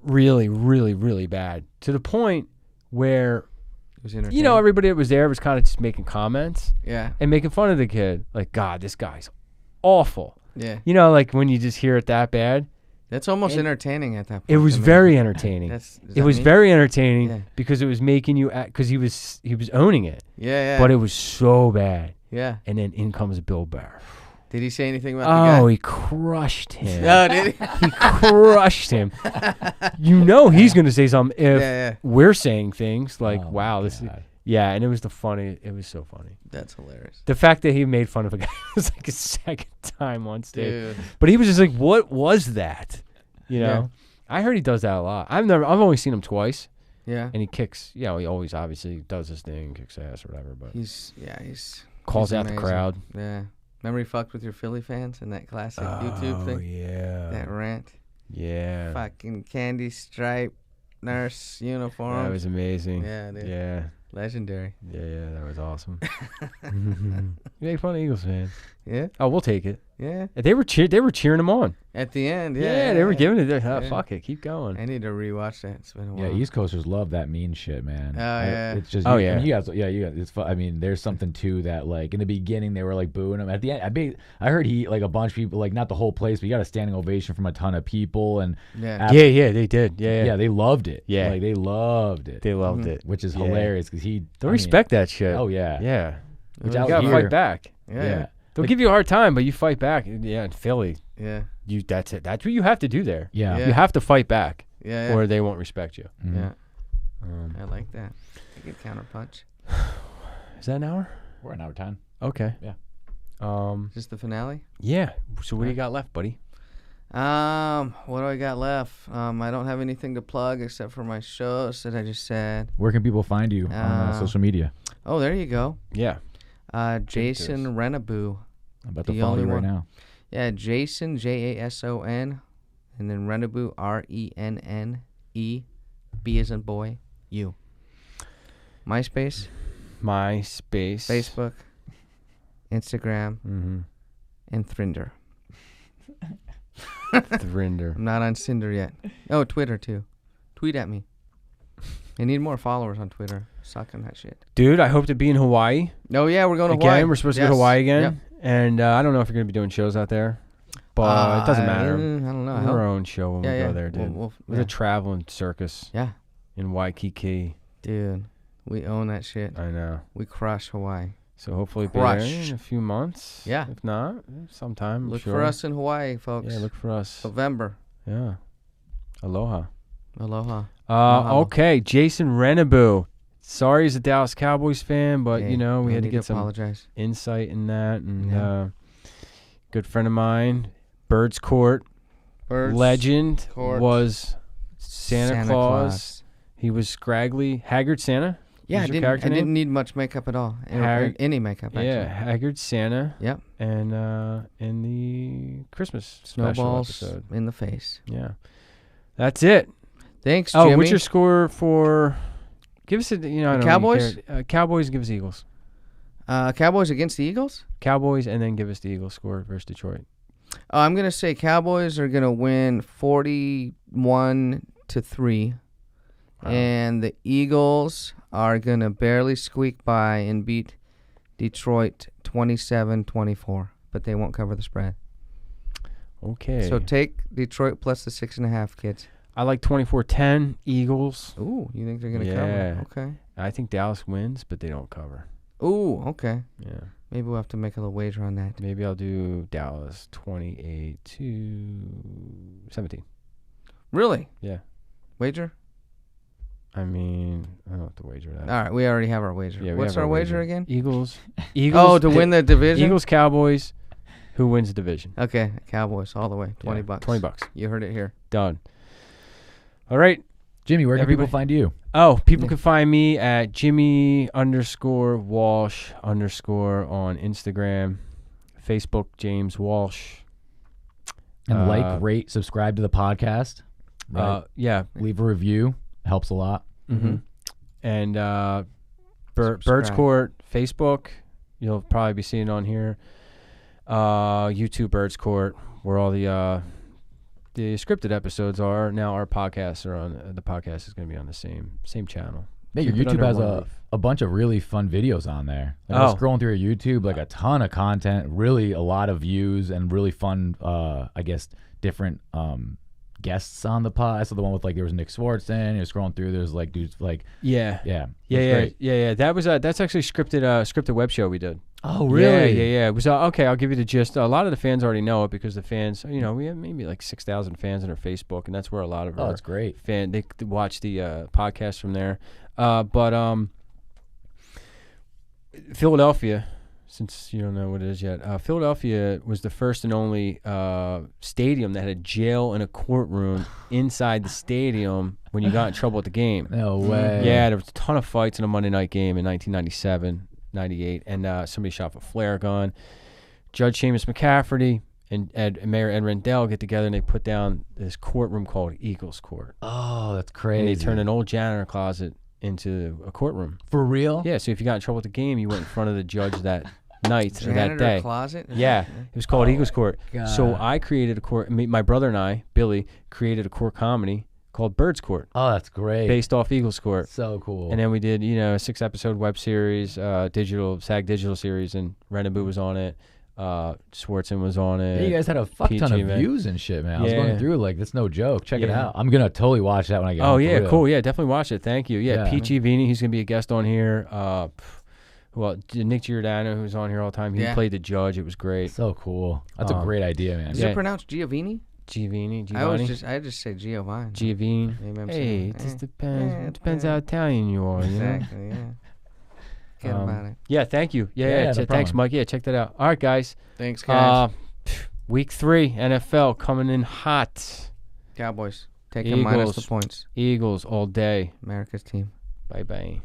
really, really, really bad to the point where It was entertaining. everybody that was there was kind of just making comments Yeah. and making fun of the kid, like, God, this guy's awful. Yeah. Like when you just hear it that bad. That's almost And entertaining at that point. It was to me. very entertaining. Does It that was mean- very entertaining Yeah. because it was making you because he was owning it, Yeah, yeah. but it was so bad. yeah. And then in comes Bill Burr. Did he say anything about the guy? Oh, he crushed him. Oh, did he? He crushed him. He's going to say something if Yeah. we're saying things like, Oh, my wow, this is... God. Yeah, and it was it was so funny. That's hilarious. The fact that he made fun of a guy was like a second time on stage. Dude. But he was just like, what was that? You know? Yeah. I heard he does that a lot. I've only seen him twice. Yeah. And he kicks, he always obviously does his thing, kicks ass or whatever. But He's calls He's out the amazing. crowd. Yeah. Remember he fucked with your Philly fans in that classic YouTube thing? Yeah. That rant. Yeah. Fucking candy stripe nurse uniform. That was amazing. Yeah, dude. Yeah. Legendary. Yeah, that was awesome. You make fun of Eagles fans. Yeah. Oh, we'll take it. Yeah. They were cheering them on. At the end, yeah. Yeah, they were giving it. Yeah. Fuck it, keep going. I need to rewatch that. It's been a while. Yeah, East Coasters love that mean shit, man. Oh, yeah. It's just. Oh, you, yeah. You guys, it's fun. I mean, there's something to that. Like in the beginning, they were like booing him. At the end, I heard he like a bunch of people, like not the whole place, but he got a standing ovation from a ton of people. And Yeah. Yeah, they did. Yeah. they loved it. Yeah. Like they loved it. They loved it. Which is Yeah. hilarious because They respect that shit. Oh yeah. Yeah. Which You You out gotta here, fight back. Yeah. They'll give you a hard time, but you fight back. Yeah, in Philly, Yeah. that's it. That's what you have to do there. Yeah. Yeah. You have to fight back, Yeah. or they won't respect you. Mhm. Yeah. Um, I like that. A good counterpunch. is that an hour? We're an hour 10. Okay. Yeah. Just the finale? Yeah. So what do you got left, buddy? What do I got left? I don't have anything to plug except for my shows that I just said. Where can people find you on social media? Oh, there you go. Yeah. Jason Rennebu. I'm about to The follow only you right one. now. Yeah, Jason, Jason, and then Rennebu, Renne, B as in boy, U. MySpace, Facebook, Instagram, and Thrinder. Thrinder. I'm not on Cinder yet. Oh, Twitter too. Tweet at me. I need more followers on Twitter. Suck on that shit. Dude, I hope to be in Hawaii Oh yeah, we're going to again. Hawaii. We're supposed to go to Yes. Hawaii again, Yep. and I don't know if you're gonna be doing shows out there, but it doesn't matter. I don't know. I We're hope. our own show when we go there, dude. We're yeah. a traveling circus Yeah, in Waikiki. dude, we own that shit. I know. We crush Hawaii. So hopefully be there Crush. in a few months. Yeah. If not, sometime. I'm Look sure. for us in Hawaii, folks. Yeah, look for us. November. Yeah. Aloha. Aloha. Mahalo. Okay, Jason Rennebu. Sorry he's a Dallas Cowboys fan, but, Okay, you know, we no had to need get some apologize. insight in that. And Yeah. good friend of mine, Birds Court Birds legend, Court. was Santa Claus. He was scraggly. Haggard Santa? Yeah, I was your didn't. character I name? didn't need much makeup at all. Any makeup, actually. Yeah, Haggard Santa. Yep. And in the Christmas special Snowballs episode. in the face. Yeah. That's it. Thanks, Oh, Jimmy. what's your score for? Give us a, I don't know, Cowboys? Cowboys, give us Eagles. Cowboys against the Eagles? Cowboys, and then give us the Eagles score versus Detroit. I'm going to say Cowboys are going to win 41-3. Wow. And the Eagles are going to barely squeak by and beat Detroit 27-24. But they won't cover the spread. Okay. So take Detroit plus the 6.5, kids. I like 24-10 Eagles. Ooh, you think they're going to Yeah. cover? Okay. I think Dallas wins, but they don't cover. Ooh, okay. Yeah. Maybe we'll have to make a little wager on that. Maybe I'll do Dallas 28-17. Really? Yeah. Wager? I mean, I don't have to wager that. All right, we already have our wager. Yeah, we What's have our wager again? Eagles. Oh, to win the division? Eagles, Cowboys. Who wins the division? Okay, Cowboys all the way. $20. $20. You heard it here. Done. All right. Jimmy, where can Everybody- people find you? Oh, people can find me at Jimmy_Walsh_ on Instagram, Facebook, James Walsh. And like, rate, subscribe to the podcast. Right? Yeah. Leave a review. Helps a lot. Mm-hmm. And Birds Subscribe. Court, Facebook. You'll probably be seeing it on here. YouTube, Birds Court, where all the scripted episodes are. Now our podcasts are on. The podcast is going to be on the same channel. Yeah, your Keep it YouTube under has one roof. a bunch of really fun videos on there. Like I was Oh. scrolling through your YouTube, like a ton of content, really a lot of views and really fun, I guess, different guests on the pod. I saw the one with like there was Nick Swartzen. You're scrolling through. There's like dudes like Yeah. yeah. That was that's actually scripted web show we did. Oh really? Yeah. It was okay. I'll give you the gist. A lot of the fans already know it because the fans, we have maybe like 6,000 fans on our Facebook, and that's where a lot of Oh, our that's great. they watch the podcast from there. But Philadelphia, since you don't know what it is yet, Philadelphia was the first and only stadium that had a jail and a courtroom inside the stadium when you got in trouble at the game. No way. Yeah, there was a ton of fights in a Monday night game in 1997. 98, and somebody shot a flare gun. Judge Seamus McCafferty and Mayor Ed Rendell get together, and they put down this courtroom called Eagles Court. Oh, that's crazy. And they turned an old janitor closet into a courtroom. For real? Yeah, so if you got in trouble with the game, you went in front of the judge that night or that Janitor day. closet? Yeah, it was called Eagles Court. God. So I created a court. My brother and I, Billy, created a court comedy called Birds Court, Oh, that's great. based off Eagles Court. So cool. And then we did, a 6-episode web series, SAG digital series, and Rennebu was on it. Swartzen was on it. Yeah, you guys had a fuck ton PG, of man. views and shit, man. I was Yeah. going through like, that's no joke. Check it Yeah. out. I'm gonna totally watch that when I get home. Oh for yeah, real. cool. Yeah, definitely watch it. Thank you. Yeah, Yeah. Peachy Vini, he's gonna be a guest on here. Nick Giordano, who's on here all the time. He Yeah. played the judge. It was great. So cool. That's a great idea, man. Is Yeah. it pronounced Giovanni? Giovanni. I just say Giovanni. Giovanni. Maybe I'm Hey, saying, it just eh, depends. eh, It depends eh. how Italian you are. You know? Exactly, yeah. Forget about it. Yeah, thank you. Yeah, Yeah, no thanks, problem. Mike. Yeah, check that out. All right, guys. Thanks, guys. Week 3 NFL coming in hot. Cowboys. Take them minus the Eagles. points. Eagles all day. America's team. Bye bye.